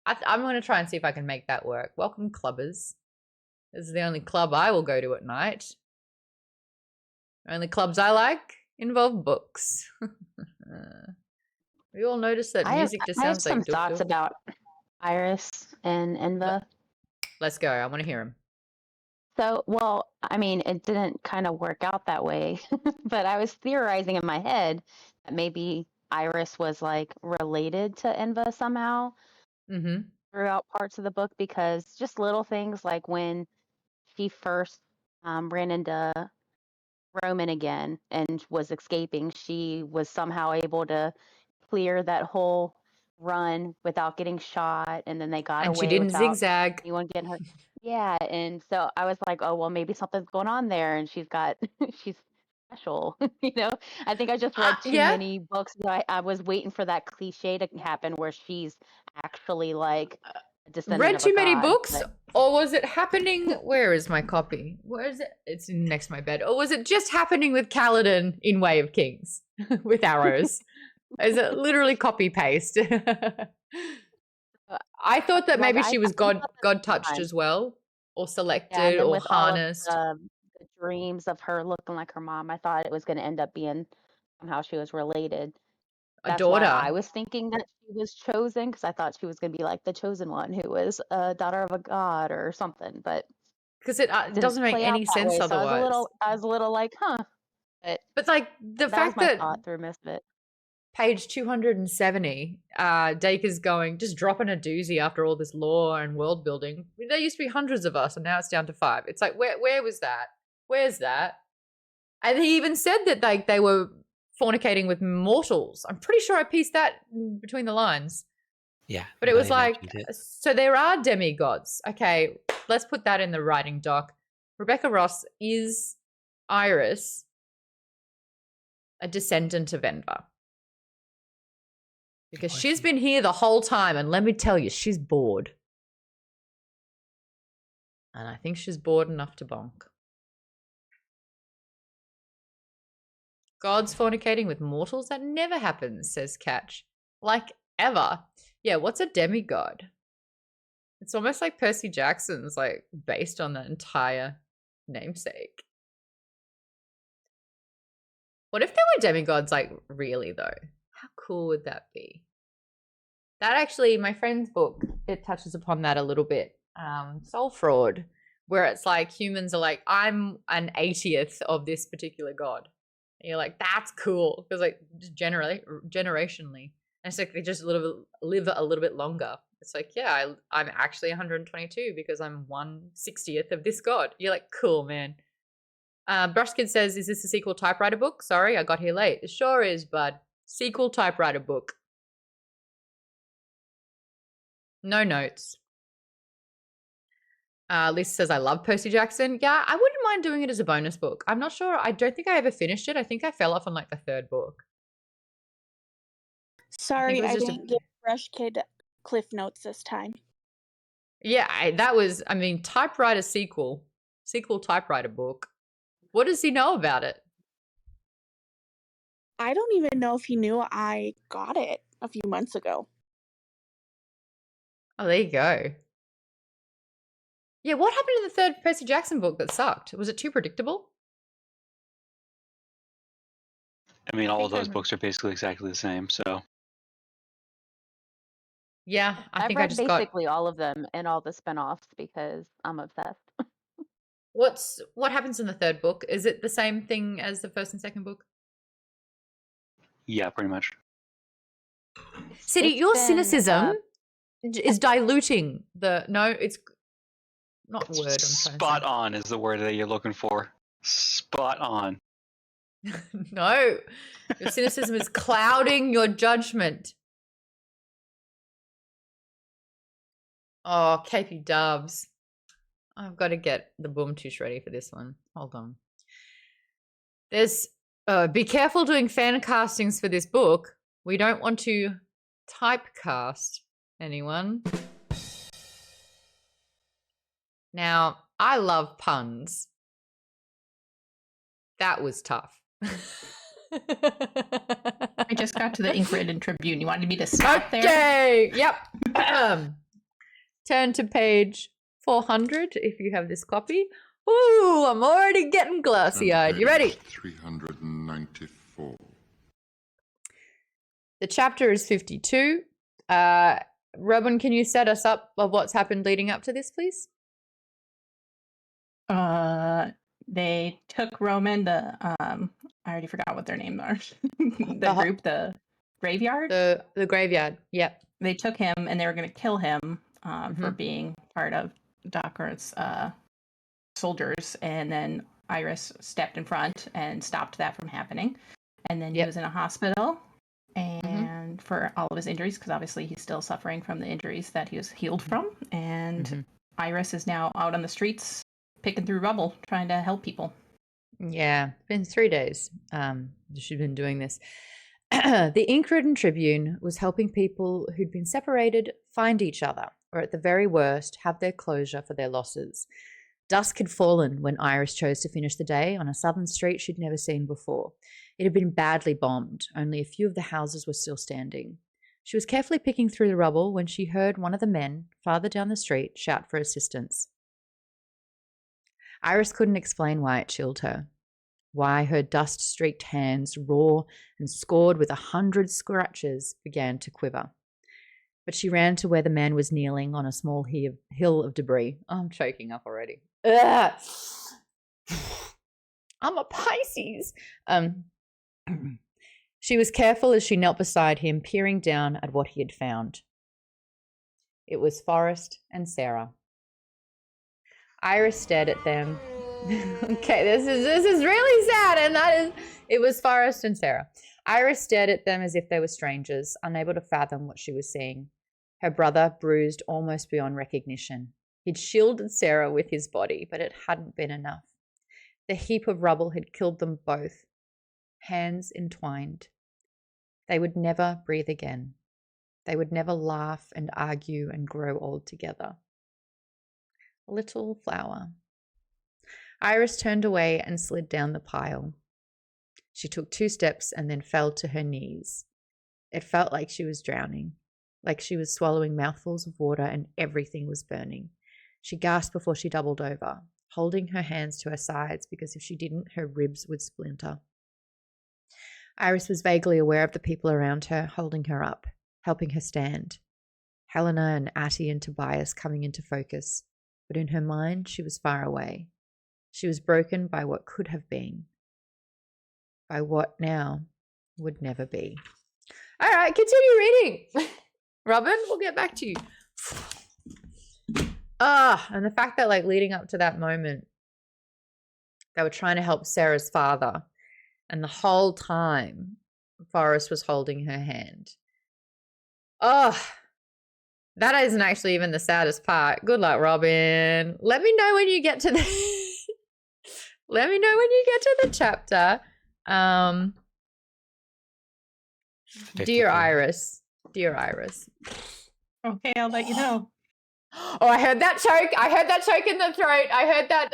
I'm going to try and see if I can make that work. Welcome, clubbers. This is the only club I will go to at night. Only clubs I like involve books. We all notice that music just sounds like... I have some thoughts about Iris and Enva. Let's go. I want to hear them. So, well, I mean, it didn't kind of work out that way, but I was theorizing in my head that maybe Iris was like related to Enva somehow. Throughout parts of the book, because just little things like when she first ran into Roman again and was escaping, she was somehow able to clear that whole run without getting shot, and then they got away. And she didn't zigzag. Anyone getting hurt. Yeah, and so I was like, oh well, maybe something's going on there, and she's special. I think I just read too many books. I was waiting for that cliche to happen where she's actually like a descendant read of too a many god, books, but... or was it happening? Where is my copy? Where is it? It's next to my bed. Or was it just happening with Kaladin in Way of Kings with arrows? Is it literally copy paste? I thought that maybe she was God touched as well, or selected, or harnessed. The dreams of her looking like her mom, I thought it was going to end up being somehow she was related. That's daughter. why I was thinking that she was chosen, because I thought she was going to be like the chosen one who was a daughter of a god or something. But because it didn't doesn't make play out any that sense way. So otherwise. I was a little like, huh. But like the that fact was my that thought through most of it. page 270, Dacre's going, just dropping a doozy after all this lore and world building. There used to be hundreds of us, and now it's down to 5. It's like, where was that? Where's that? And he even said that they were fornicating with mortals. I'm pretty sure I pieced that between the lines. Yeah. But it was like, it. so there are demigods. Okay, let's put that in the writing doc. Rebecca Ross is Iris, a descendant of Enver. Because she's been here the whole time, and let me tell you, she's bored. And I think she's bored enough to bonk. Gods fornicating with mortals? That never happens, says Catch. Like, ever. Yeah, what's a demigod? It's almost like Percy Jackson's, like, based on the entire namesake. What if there were demigods, like, really, though? How cool would that be? That actually, my friend's book, it touches upon that a little bit. Soul Fraud, where it's like humans are like, I'm an 80th of this particular god. And you're like, that's cool. Because like just generationally. And it's like they just live a little bit longer. It's like, yeah, I'm actually 122 because I'm 1/60th of this god. You're like, cool, man. Brushkid says, is this a sequel typewriter book? Sorry, I got here late. It sure is, bud. Sequel typewriter book. No notes. Lisa says, I love Percy Jackson. Yeah, I wouldn't mind doing it as a bonus book. I'm not sure. I don't think I ever finished it. I think I fell off on like the 3rd book. Sorry, I didn't give Brushkid Cliff Notes this time. Yeah, typewriter sequel typewriter book. What does he know about it? I don't even know if he knew I got it a few months ago. Oh, there you go. Yeah, what happened to the 3rd Percy Jackson book that sucked? Was it too predictable? I mean, all of those books are basically exactly the same, so. Yeah, I've read basically all of them and all the spinoffs because I'm obsessed. What happens in the 3rd book? Is it the same thing as the 1st and 2nd book? Yeah, pretty much. City, your cynicism is diluting the. No, it's not word. I'm Spot on is the word that you're looking for. Spot on. No, your cynicism is clouding your judgment. Oh, KP Dubs. I've got to get the boom tush ready for this one. Hold on. There's be careful doing fan castings for this book. We don't want to typecast anyone. Now, I love puns. That was tough. I just got to the Ink-Red and Tribune. You wanted me to stop there? Okay. Yep. Turn to page 400 if you have this copy. Ooh, I'm already getting glassy-eyed. You ready? 394. The chapter is 52. Robin, can you set us up of what's happened leading up to this, please? They took Roman, I already forgot what their names are. The graveyard? The graveyard, yep. They took him and they were going to kill him for being part of Dacre's soldiers, and then Iris stepped in front and stopped that from happening. And then he was in a hospital and for all of his injuries, because obviously he's still suffering from the injuries that he was healed from. And Iris is now out on the streets picking through rubble, trying to help people. Yeah, it's been 3 days she's been doing this. The Ink-Ridden Tribune was helping people who'd been separated find each other, or at the very worst, have their closure for their losses. Dusk had fallen when Iris chose to finish the day on a southern street she'd never seen before. It had been badly bombed. Only a few of the houses were still standing. She was carefully picking through the rubble when she heard one of the men farther down the street shout for assistance. Iris couldn't explain why it chilled her. why her dust-streaked hands, raw and scored with 100 scratches, began to quiver. But she ran to where the man was kneeling on a small hill of debris. Oh, I'm choking up already. Ugh. I'm a Pisces. She was careful as she knelt beside him, peering down at what he had found. It was Forrest and Sarah. Iris stared at them. Okay, this is really sad, and it was Forrest and Sarah. Iris stared at them as if they were strangers, unable to fathom what she was seeing. Her brother, bruised almost beyond recognition. He'd shielded Sarah with his body, but it hadn't been enough. The heap of rubble had killed them both, hands entwined. They would never breathe again. They would never laugh and argue and grow old together. Little flower. Iris turned away and slid down the pile. She took 2 steps and then fell to her knees. It felt like she was drowning, like she was swallowing mouthfuls of water and everything was burning. She gasped before she doubled over, holding her hands to her sides because if she didn't, her ribs would splinter. Iris was vaguely aware of the people around her, holding her up, helping her stand. Helena and Attie and Tobias coming into focus, but in her mind she was far away. She was broken by what could have been, by what now would never be. All right, continue reading. Robin, we'll get back to you. And the fact that, like, leading up to that moment, they were trying to help Sarah's father, and the whole time Forrest was holding her hand. Oh, that isn't actually even the saddest part. Good luck, Robin. Let me know when you get to the let me know when you get to the chapter. Dear Iris. Dear Iris. Okay, I'll let you know. Oh, I heard that choke. I heard that choke in the throat. I heard that.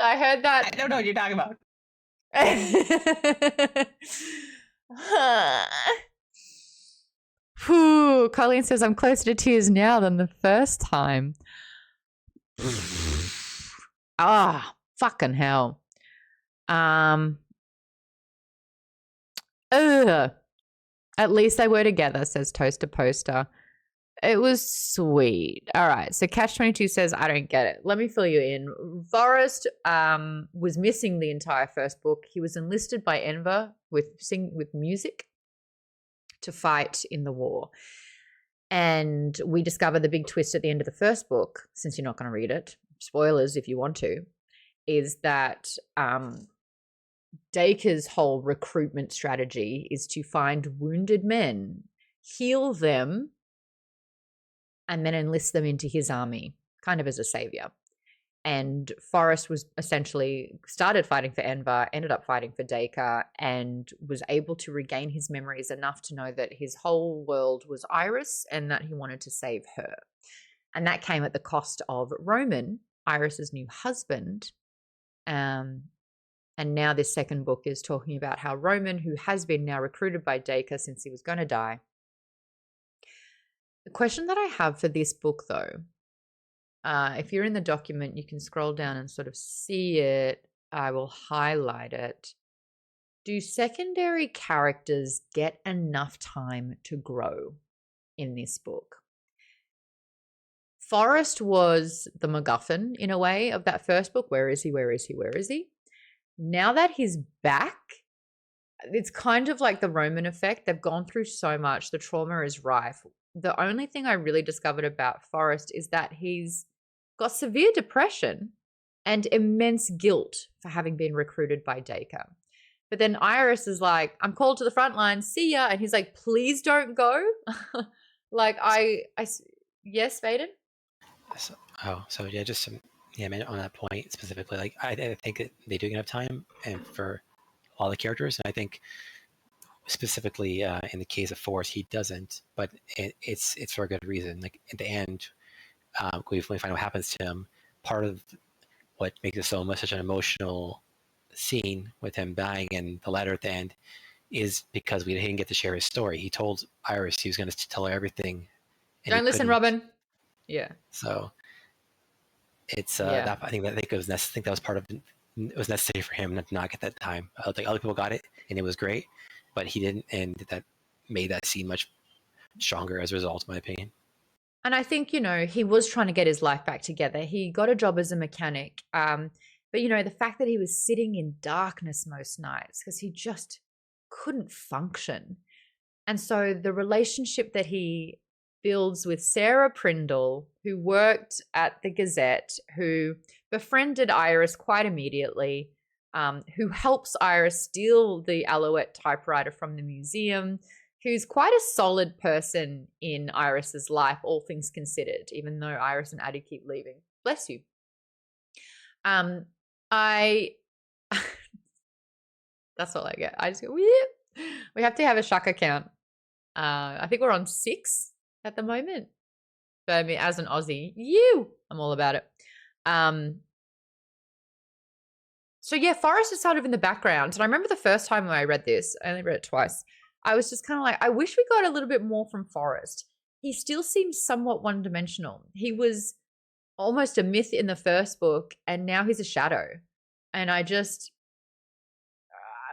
I don't know what you're talking about. Whew. Colleen says, I'm closer to tears now than the first time. Fucking hell. At least they were together, says Toaster Poster. It was sweet. All right. So Catch-22 says, I don't get it. Let me fill you in. Forrest was missing the entire first book. He was enlisted by Enver with music to fight in the war. And we discover the big twist at the end of the first book, since you're not going to read it, spoilers if you want to, is that Dacre's whole recruitment strategy is to find wounded men, heal them, and then enlist them into his army, kind of as a savior. And Forrest was essentially started fighting for Enver, ended up fighting for Dacre, and was able to regain his memories enough to know that his whole world was Iris and that he wanted to save her. And that came at the cost of Roman, Iris's new husband. And now this second book is talking about how Roman, who has been now recruited by Dacre since he was going to die. The question that I have for this book, though, if you're in the document, you can scroll down and sort of see it. I will highlight it. Do secondary characters get enough time to grow in this book? Forrest was the MacGuffin, in a way, of that first book. Where is he? Where is he? Where is he? Now that he's back, it's kind of like the Roman effect. They've gone through so much. The trauma is rife. The only thing I really discovered about Forrest is that he's got severe depression and immense guilt for having been recruited by Dacre. But then Iris is like, I'm called to the front line, see ya. And he's like, please don't go. Like, yes, Vaden? So yeah, just some, man, on that point specifically, like, I think that they do have time and for all the characters. And I think specifically in the case of Forrest, he doesn't, but it's for a good reason. Like at the end, we find out what happens to him. Part of what makes it such an emotional scene with him dying in the letter at the end is because we didn't get to share his story. He told Iris he was going to tell her everything. Don't listen, Robin. Yeah. So it's that I think that was part of it was necessary for him not to not get that time. Like other people got it and it was great, but he didn't, and that made that scene much stronger as a result, in my opinion. And I think, he was trying to get his life back together. He got a job as a mechanic. But, the fact that he was sitting in darkness most nights because he just couldn't function. And so the relationship that he builds with Sarah Prindle, who worked at the Gazette, who befriended Iris quite immediately, who helps Iris steal the Alouette typewriter from the museum, who's quite a solid person in Iris's life, all things considered, even though Iris and Attie keep leaving. Bless you. That's all I get. I just go, Whoop. We have to have a shaka count. I think we're on 6 at the moment. But I mean, as an Aussie, I'm all about it. So yeah, Forrest is sort of in the background. And I remember the first time when I read this, I only read it twice, I was just kind of like, I wish we got a little bit more from Forrest. He still seems somewhat one-dimensional. He was almost a myth in the first book, and now he's a shadow. And I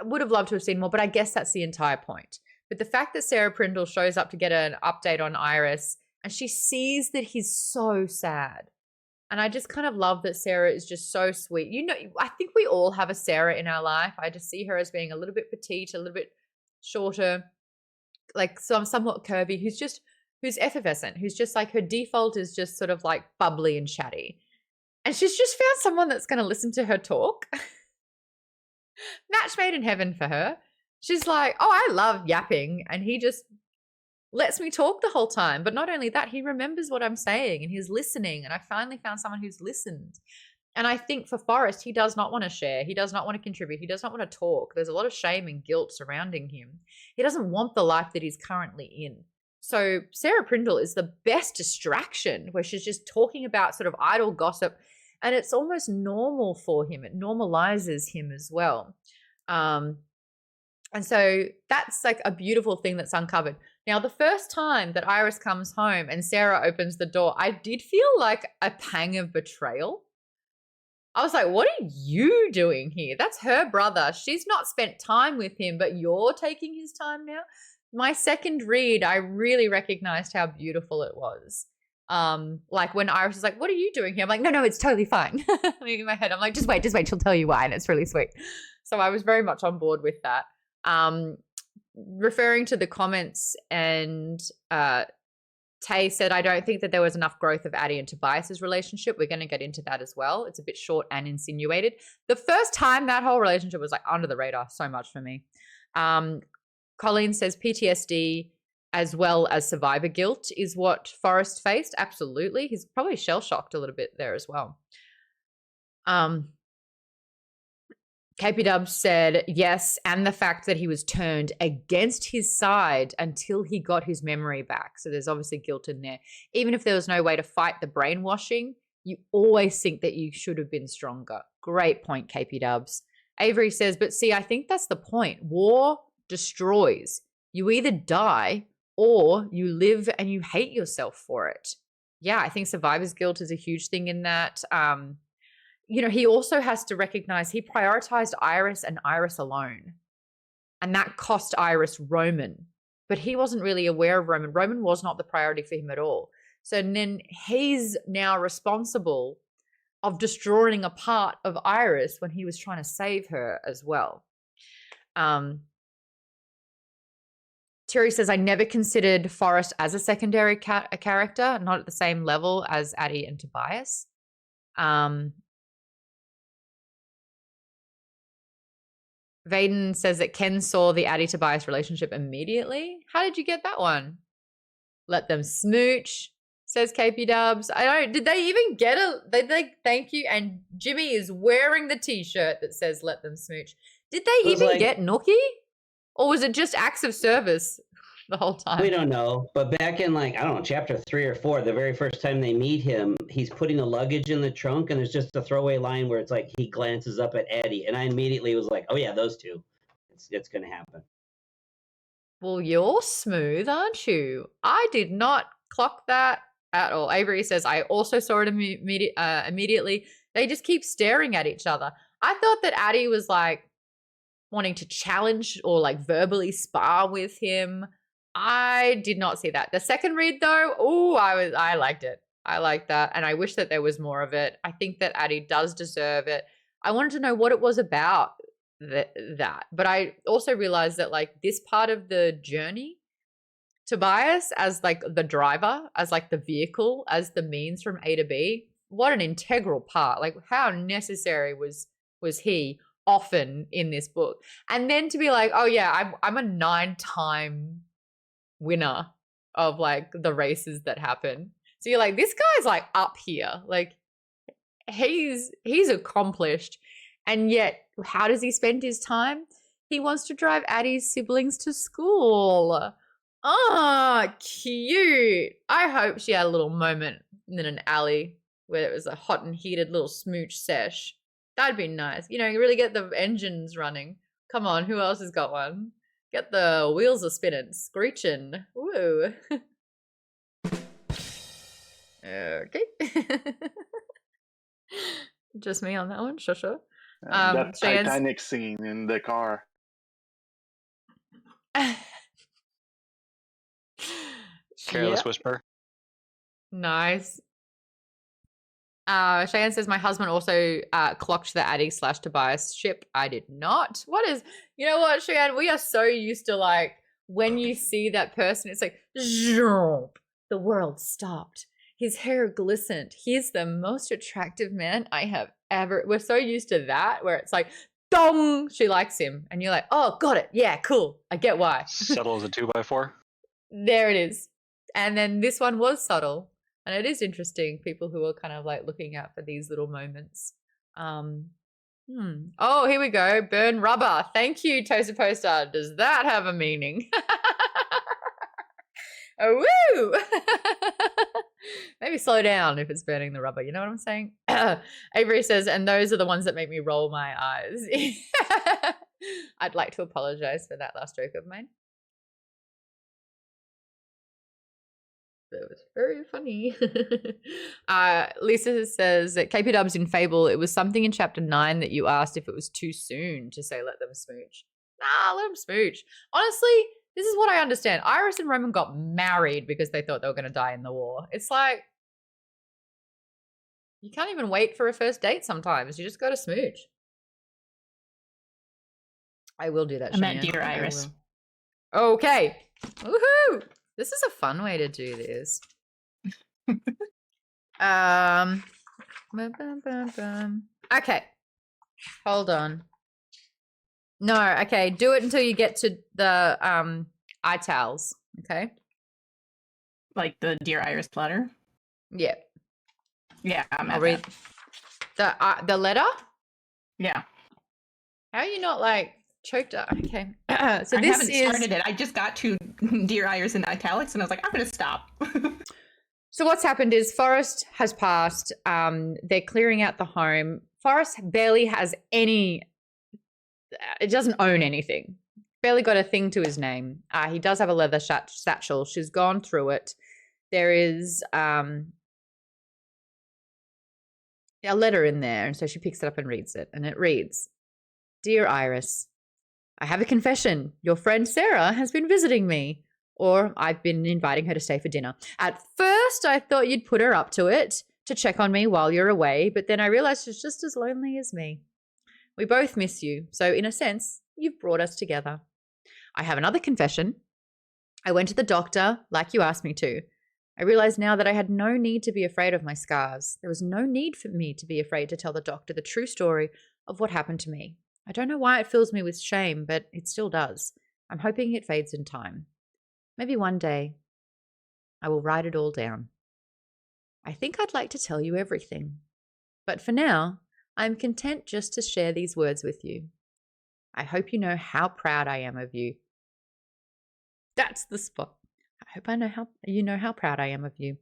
would have loved to have seen more, but I guess that's the entire point. But the fact that Sarah Prindle shows up to get an update on Iris, and she sees that he's so sad. And I just kind of love that Sarah is just so sweet. I think we all have a Sarah in our life. I just see her as being a little bit petite, a little bit shorter, like somewhat curvy, who's effervescent, who's just like, her default is just sort of like bubbly and chatty. And she's just found someone that's going to listen to her talk. Match made in heaven for her. She's like, oh, I love yapping. And he just lets me talk the whole time. But not only that, he remembers what I'm saying and he's listening. And I finally found someone who's listened. And I think for Forrest, he does not want to share. He does not want to contribute. He does not want to talk. There's a lot of shame and guilt surrounding him. He doesn't want the life that he's currently in. So Sarah Prindle is the best distraction, where she's just talking about sort of idle gossip, and it's almost normal for him. It normalizes him as well. And so that's like a beautiful thing that's uncovered. Now, the first time that Iris comes home and Sarah opens the door, I did feel like a pang of betrayal. I was like, what are you doing here? That's her brother. She's not spent time with him, but you're taking his time now. My second read, I really recognized how beautiful it was. Like when Iris is like, what are you doing here? I'm like, no, it's totally fine. In my head, I'm like, just wait, she'll tell you why. And it's really sweet. So I was very much on board with that. Referring to the comments, and Tay said, I don't think that there was enough growth of Attie and Tobias's relationship. We're going to get into that as well. It's a bit short and insinuated. The first time, that whole relationship was like under the radar so much for me. Colleen says PTSD as well as survivor guilt is what Forrest faced. Absolutely. He's probably shell-shocked a little bit there as well. KP Dubs said yes, and the fact that he was turned against his side until he got his memory back. So there's obviously guilt in there. Even if there was no way to fight the brainwashing, you always think that you should have been stronger. Great point, KP Dubs. Avery says, but see, I think that's the point. War destroys. You either die or you live and you hate yourself for it. Yeah, I think survivor's guilt is a huge thing in that. He also has to recognize he prioritized Iris and Iris alone. And that cost Iris Roman. But he wasn't really aware of Roman. Roman was not the priority for him at all. So then he's now responsible of destroying a part of Iris when he was trying to save her as well. Terry says, I never considered Forrest as a secondary character, not at the same level as Attie and Tobias. Vaden says that Ken saw the Attie-Tobias relationship immediately. How did you get that one? Let them smooch, says KP Dubs. Did they even get thank you? And Jimmy is wearing the t-shirt that says let them smooch. Did they even get nookie? Or was it just acts of service the whole time? We don't know. But back in chapter 3 or 4, the very first time they meet him, he's putting the luggage in the trunk, and there's just a throwaway line where it's like he glances up at Attie, and I immediately was like, oh yeah, those two. It's going to happen. Well, you're smooth, aren't you? I did not clock that at all. Avery says, I also saw it immediately. They just keep staring at each other. I thought that Attie was like wanting to challenge or like verbally spar with him. I did not see that. The second read though, I liked it. I liked that, and I wish that there was more of it. I think that Attie does deserve it. I wanted to know what it was about that, but I also realized that like this part of the journey, Tobias as like the driver, as like the vehicle, as the means from A to B, what an integral part. Like how necessary was he often in this book? And then to be like, oh yeah, I'm a 9-time winner of like the races that happen. So you're like, this guy's like up here. Like he's accomplished. And yet, how does he spend his time? He wants to drive Attie's siblings to school. Ah, cute. I hope she had a little moment in an alley where it was a hot and heated little smooch sesh. That'd be nice. You know, you really get the engines running. Come on, who else has got one? Get the wheels a spinning, screeching. Woo. Okay. Just me on that one, sure. That Cheyenne's... Titanic scene in the car. Careless whisper. Nice. Cheyenne says, my husband also clocked the Attie / Tobias ship. I did not. What is, you know what, Cheyenne? We are so used to like, when you see that person, it's like, zhoop, the world stopped. His hair glistened. He's the most attractive man I have ever. We're so used to that where it's like, dong, she likes him. And you're like, oh, got it. Yeah, cool. I get why. Subtle as a 2x4. There it is. And then this one was subtle. And it is interesting, people who are kind of like looking out for these little moments. Oh, here we go. Burn rubber. Thank you, Toaster Poster. Does that have a meaning? Oh, woo! Maybe slow down if it's burning the rubber. You know what I'm saying? Avery says, and those are the ones that make me roll my eyes. I'd like to apologize for that last joke of mine. That was very funny. Lisa says that KP Dubs in Fable, it was something in chapter 9 that you asked if it was too soon to say let them smooch. Nah, let them smooch. Honestly, this is what I understand. Iris and Roman got married because they thought they were going to die in the war. It's like, you can't even wait for a first date sometimes. You just got to smooch. I will do that. I meant dear Iris. Okay. Woohoo! This is a fun way to do this. Okay. Hold on. No, okay. Do it until you get to the eye towels. Okay. Like the Dear Iris platter? Yeah. Yeah, I'll read the letter? Yeah. How are you not like choked up? Okay. So I this haven't started it. I just got to Dear Iris in italics and I was like, I'm going to stop. So what's happened is Forrest has passed. They're clearing out the home. Forrest barely has any, it doesn't own anything. Barely got a thing to his name. He does have a leather satchel. She's gone through it. There is a letter in there. And so she picks it up and reads it. And it reads, Dear Iris, I have a confession. Your friend Sarah has been visiting me. Or I've been inviting her to stay for dinner. At first, I thought you'd put her up to it to check on me while you're away, but then I realized she's just as lonely as me. We both miss you, so in a sense, you've brought us together. I have another confession. I went to the doctor like you asked me to. I realize now that I had no need to be afraid of my scars. There was no need for me to be afraid to tell the doctor the true story of what happened to me. I don't know why it fills me with shame, but it still does. I'm hoping it fades in time. Maybe one day I will write it all down. I think I'd like to tell you everything. But for now, I'm content just to share these words with you. I hope you know how proud I am of you. That's the spot. I hope I know how you know how proud I am of you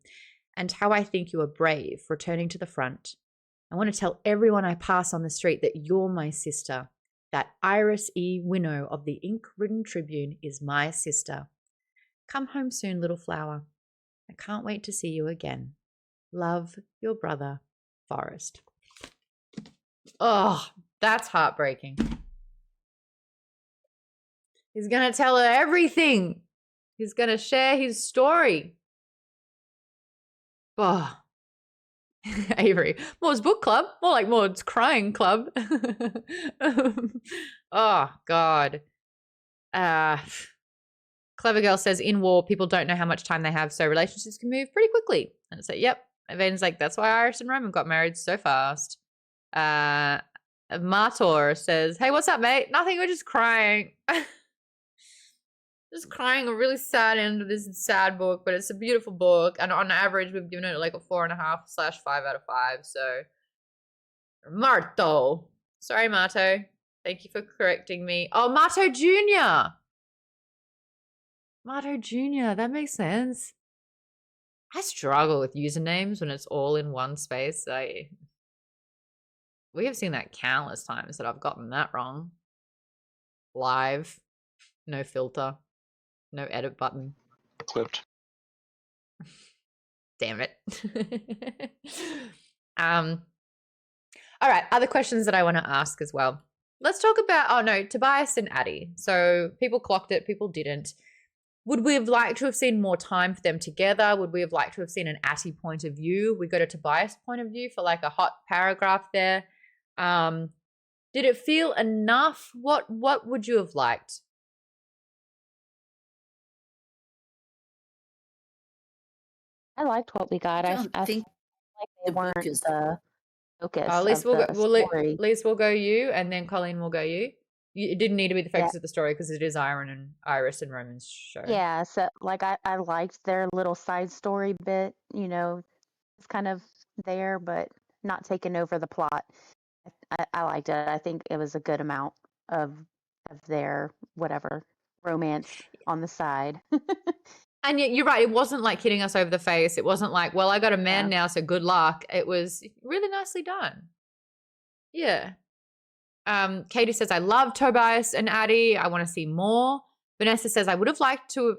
and how I think you are brave returning to the front. I want to tell everyone I pass on the street that you're my sister. That Iris E. Winnow of the Ink-Ridden Tribune is my sister. Come home soon, little flower. I can't wait to see you again. Love, your brother, Forrest. Oh, That's heartbreaking. He's gonna tell her everything. He's gonna share his story. Oh. Avery. Maude's book club. More like Maude's crying club. Oh, God. Clever Girl says, in war, people don't know how much time they have, so relationships can move pretty quickly. And it's like, yep. Evane's like, that's why Iris and Roman got married so fast. Martor says, hey, what's up, mate? Nothing, we're just crying. Just crying a really sad end of this sad book, but it's a beautiful book. And on average, we've given it like a 4.5/5 out of 5. So, Marto. Sorry, Marto. Thank you for correcting me. Oh, Marto Jr. Marto Jr. That makes sense. I struggle with usernames when it's all in one space. We have seen that countless times that I've gotten that wrong. Live. No filter. No edit button. Clipped. Damn it. All right, other questions that I want to ask as well. Let's talk about, Tobias and Attie. So people clocked it, people didn't. Would we have liked to have seen more time for them together? Would we have liked to have seen an Attie point of view? We got a Tobias point of view for like a hot paragraph there. Did it feel enough? What would you have liked? I liked what we got. I think like they weren't the focus. At least we'll go you, and then Colleen will go you. It didn't need to be the focus of the story because it is Iris and Roman's show. Yeah, so like I liked their little side story bit. It's kind of there, but not taking over the plot. I liked it. I think it was a good amount of their whatever romance on the side. And yet, you're right. It wasn't like hitting us over the face. It wasn't like, well, I got a man now, so good luck. It was really nicely done. Yeah. Katie says, I love Tobias and Attie. I want to see more. Vanessa says, I would have loved to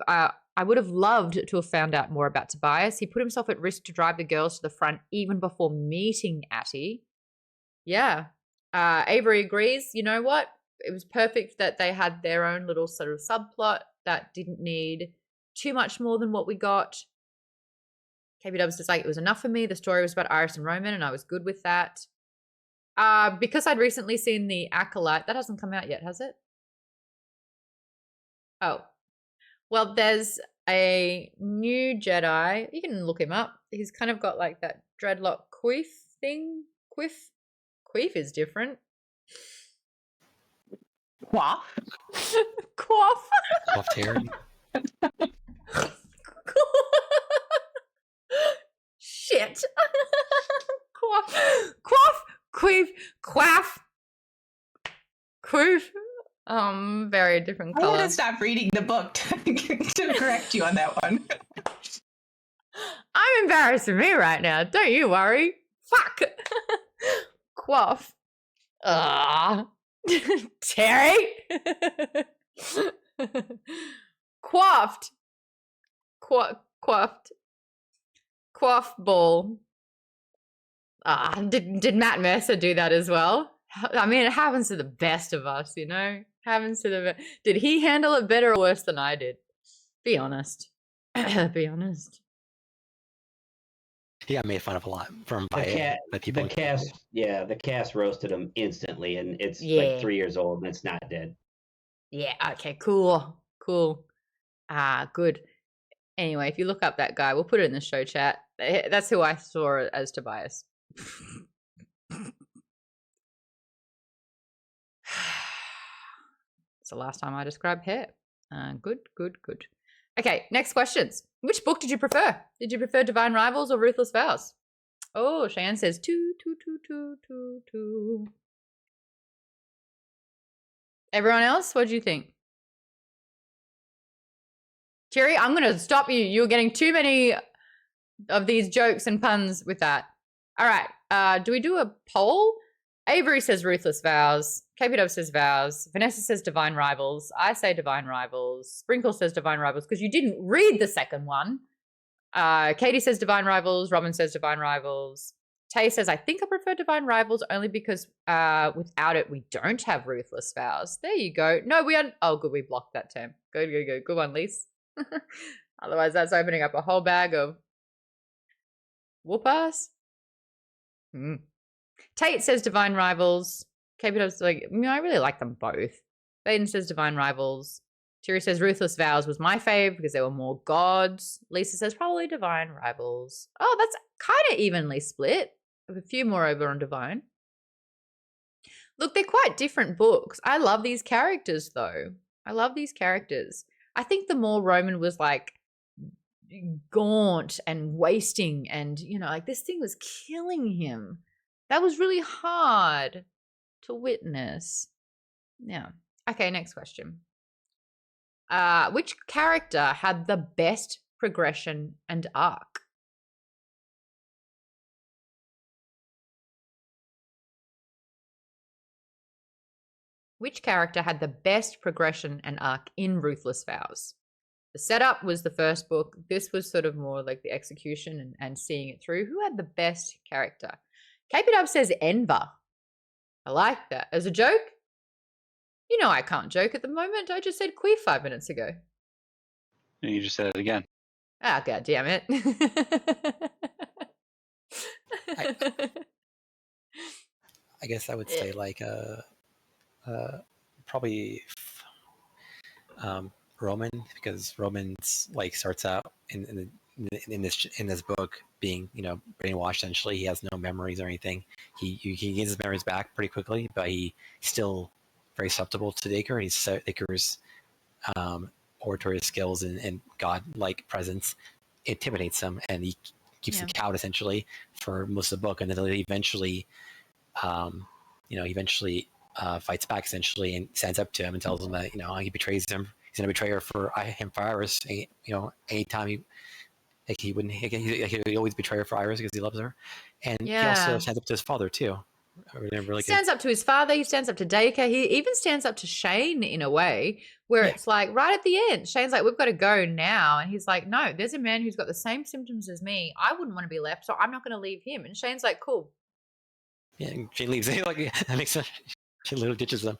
have found out more about Tobias. He put himself at risk to drive the girls to the front even before meeting Attie. Yeah. Avery agrees. You know what? It was perfect that they had their own little sort of subplot that didn't need too much more than what we got. KBW's just like, it was enough for me. The story was about Iris and Roman, and I was good with that. Because I'd recently seen The Acolyte. That hasn't come out yet, has it? Oh. Well, there's a new Jedi. You can look him up. He's kind of got like that dreadlock queef thing. Queef is different. Quaff. Quaff. Quaffed hair. Shit. Quaff, queef, quaff, quoof. Very different color. I would have stopped reading the book to correct you on that one. I'm embarrassing me right now. Don't you worry. Fuck. Quaff. Terry. Quaffed. Quaffed. Quaff ball. Did Matt Mercer do that as well? I mean, it happens to the best of us, you know? Happens to the Did he handle it better or worse than I did? Be honest. Be honest. He got made fun of a lot by people. The cast roasted him instantly, and it's like 3 years old and it's not dead. Yeah, okay, cool. Good. Anyway, if you look up that guy, we'll put it in the show chat. That's who I saw as Tobias. It's the last time I described hair. Good. Okay, next questions. Which book did you prefer? Did you prefer Divine Rivals or Ruthless Vows? Oh, Cheyenne says 2. Everyone else, what do you think? Cherry, I'm going to stop you. You're getting too many of these jokes and puns with that. All right. Do we do a poll? Avery says Ruthless Vows. KPW says Vows. Vanessa says Divine Rivals. I say Divine Rivals. Sprinkle says Divine Rivals because you didn't read the second one. Katie says Divine Rivals. Robin says Divine Rivals. Tay says, I think I prefer Divine Rivals only because without it, we don't have Ruthless Vows. There you go. No, we are. Oh, good. We blocked that term. Good. Good one, Lise. Otherwise, that's opening up a whole bag of whoop-ass. Tate says Divine Rivals. KPW's like, I really like them both. Baden says Divine Rivals. Terry says Ruthless Vows was my fave because there were more gods. Lisa says probably Divine Rivals. Oh, that's kind of evenly split. With a few more over on Divine. Look, they're quite different books. I love these characters, though. I love these characters. I think the more Roman was like gaunt and wasting and, like this thing was killing him. That was really hard to witness. Yeah. Okay, next question. Which character had the best progression and arc? Which character had the best progression and arc in Ruthless Vows? The setup was the first book. This was sort of more like the execution and seeing it through. Who had the best character? KPW says Enver. I like that. As a joke? I can't joke at the moment. I just said queer 5 minutes ago. And you just said it again. Ah, God damn it. I guess I would say like probably Roman, because Roman's like starts out in this book being brainwashed. Essentially, he has no memories or anything. He gains his memories back pretty quickly, but he's still very susceptible to Dacre. Dacre's oratory skills and god-like presence intimidates him, and he keeps him cowed essentially for most of the book, and then eventually fights back essentially and stands up to him and tells him that he betrays him. He's gonna betray her for Iris. Anytime he wouldn't, he always betray her for Iris because he loves her, and he also stands up to his father too. Really stands up to his father. He stands up to Dacre. He even stands up to Shane in a way where it's like right at the end, Shane's like, "We've got to go now," and he's like, "No, there's a man who's got the same symptoms as me. I wouldn't want to be left, so I'm not going to leave him." And Shane's like, "Cool." Yeah, and Shane leaves. That makes sense. She literally ditches them.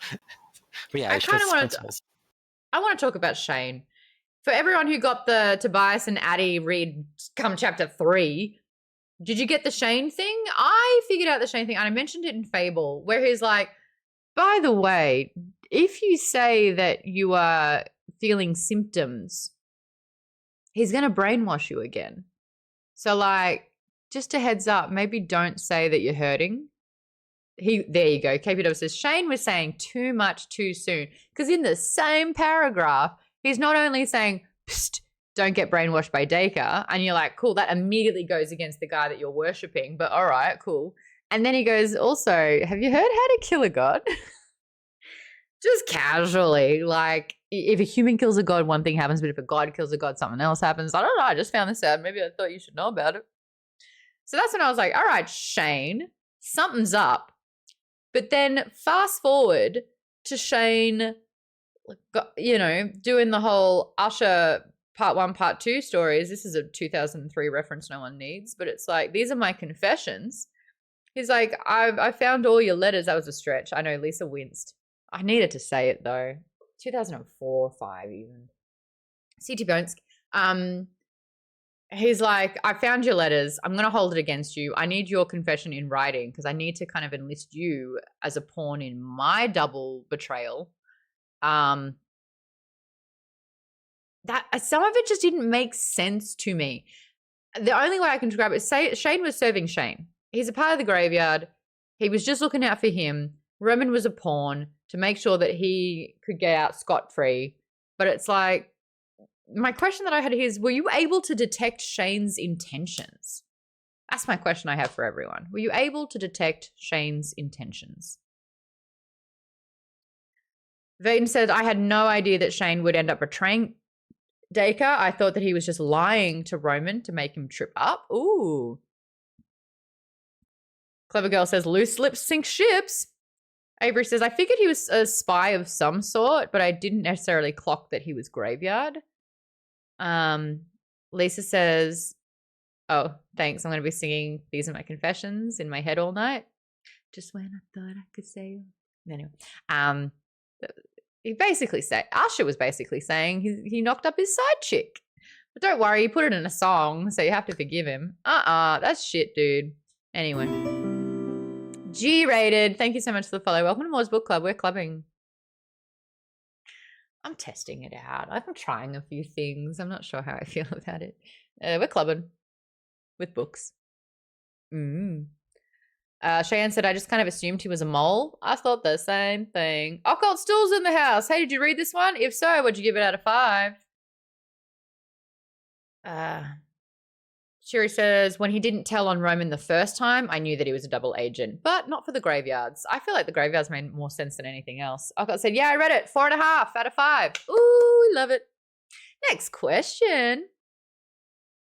But yeah, I kind of want to. I want to talk about Shane. For everyone who got the Tobias and Attie read come chapter 3, did you get the Shane thing? I figured out the Shane thing, and I mentioned it in Fable, where he's like, by the way, if you say that you are feeling symptoms, he's going to brainwash you again. So, like, just a heads up, maybe don't say that you're hurting. There you go. KPW says, Shane was saying too much too soon. Because in the same paragraph, he's not only saying, psst, don't get brainwashed by Dacre. And you're like, cool, that immediately goes against the guy that you're worshipping. But all right, cool. And then he goes, also, have you heard how to kill a god? Just casually. Like, if a human kills a god, one thing happens. But if a god kills a god, something else happens. I don't know. I just found this out. Maybe I thought you should know about it. So that's when I was like, all right, Shane, something's up. But then fast forward to Shane, doing the whole Usher part 1, part 2 stories. This is a 2003 reference no one needs, but it's like, these are my confessions. He's like, I found all your letters. That was a stretch. I know, Lisa winced. I needed to say it though. 2004, 5 even. CT Bones. He's like, I found your letters. I'm going to hold it against you. I need your confession in writing because I need to kind of enlist you as a pawn in my double betrayal. That some of it just didn't make sense to me. The only way I can describe it is Shane was serving Shane. He's a part of the graveyard. He was just looking out for him. Roman was a pawn to make sure that he could get out scot-free. But it's like, my question that I had here is, were you able to detect Shane's intentions? That's my question I have for everyone. Were you able to detect Shane's intentions? Vaden said, I had no idea that Shane would end up betraying Dacre. I thought that he was just lying to Roman to make him trip up. Ooh. Clever Girl says, loose lips sink ships. Avery says, I figured he was a spy of some sort, but I didn't necessarily clock that he was graveyard. Lisa says, Oh, thanks. I'm going to be singing These Are My Confessions in my head all night. Just when I thought I could say. Anyway, he basically said, Usher was basically saying he knocked up his side chick. But don't worry, he put it in a song, so you have to forgive him. That's shit, dude. Anyway. G-rated. Thank you so much for the follow. Welcome to Maude's Book Club. We're clubbing. I'm testing it out. I'm trying a few things. I'm not sure how I feel about it. We're clubbing with books. Cheyenne said, I just kind of assumed he was a mole. I thought the same thing. Occult Stools in the house. Hey, did you read this one? If so, what'd you give it out of 5? Sherry says, when he didn't tell on Roman the first time, I knew that he was a double agent, but not for the graveyards. I feel like the graveyards made more sense than anything else. Occult said, yeah, I read it. 4.5 out of 5. Ooh, love it. Next question.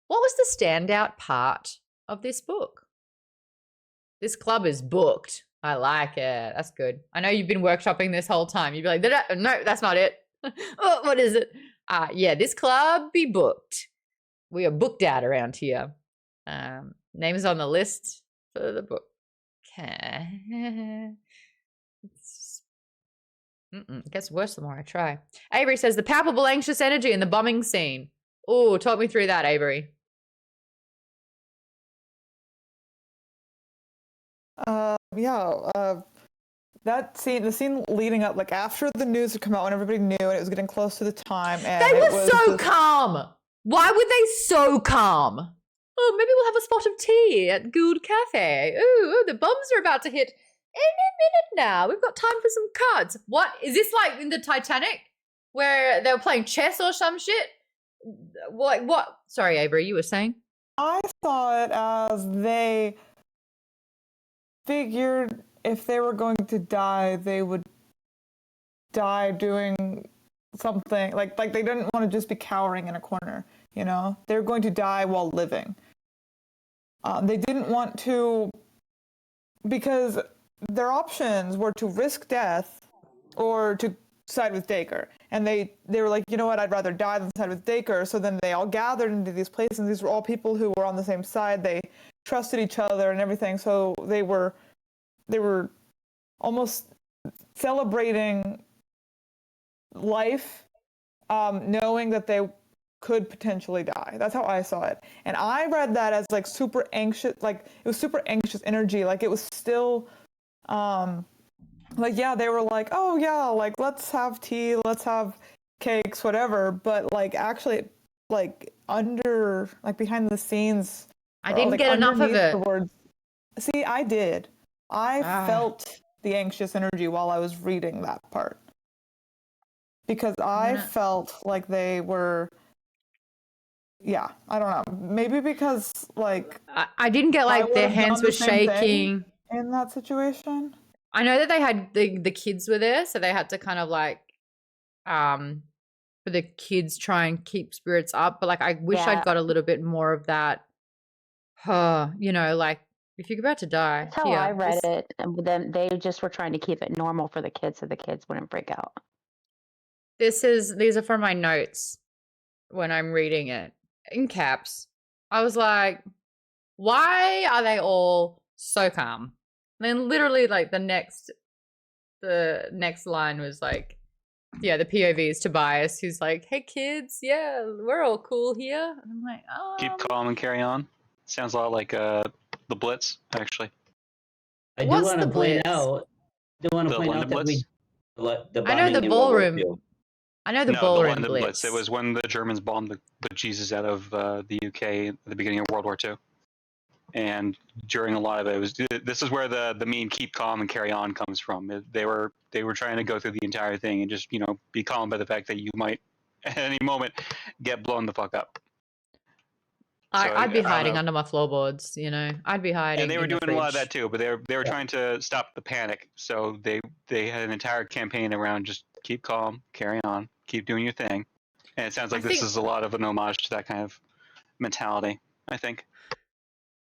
What was the standout part of this book? This club is booked. I like it. That's good. I know you've been workshopping this whole time. You'd be like, no, that's not it. Oh, what is it? Yeah, this club be booked. We are booked out around here. Names on the list for the book. Okay. It gets worse the more I try. Avery says, the palpable anxious energy in the bombing scene. Oh, talk me through that, Avery. That scene, the scene leading up, like after the news had come out when everybody knew and it was getting close to the time. And they were so calm. Why were they so calm? Oh, maybe we'll have a spot of tea at Gould Cafe. Ooh, the bombs are about to hit any minute now. We've got time for some cards. What? Is this like in the Titanic where they were playing chess or some shit? What? Sorry, Avery, you were saying? I saw it as they figured if they were going to die, they would die doing something. Like they didn't want to just be cowering in a corner, you know? They were going to die while living. They didn't want to, because their options were to risk death or to side with Dacre. And they were like, you know what, I'd rather die than side with Dacre. So then they all gathered into these places, and these were all people who were on the same side. They trusted each other and everything. So they were almost celebrating life, knowing that they could potentially die. That's how I saw it. And I read that as like super anxious, like it was super anxious energy. Like it was still, like, yeah, they were like, oh yeah, like let's have tea, let's have cakes, whatever. But like actually, like under, like behind the scenes, I didn't get enough of it. See, I did. I felt the anxious energy while I was reading that part. Because I felt like they were, yeah, I don't know. Maybe because like I didn't get like their hands were shaking in that situation. I know that they had the kids were there, so they had to kind of like for the kids try and keep spirits up. But like I wish I'd got a little bit more of that. You know, like if you're about to die. That's how I read it, and then they just were trying to keep it normal for the kids so the kids wouldn't freak out. These are from my notes when I'm reading it in caps. I was like, why are they all so calm? And then literally like the next line was like, yeah, the POV is Tobias, who's like, hey kids, yeah, we're all cool here. And I'm like, keep calm and carry on. Sounds a lot like the Blitz, actually. I do want to point out that we I know the ballroom. I know the ballroom the Blitz. It was when the Germans bombed the Jesus out of the UK at the beginning of World War II. And during a lot of it, this is where the meme "keep calm and carry on" comes from. They were trying to go through the entire thing and just be calm by the fact that you might at any moment get blown the fuck up. I'd be hiding under my floorboards, I'd be hiding. And they were doing a lot of that too, but they were trying to stop the panic. So they had an entire campaign around just keep calm, carry on, keep doing your thing. And it sounds like this is a lot of an homage to that kind of mentality, I think.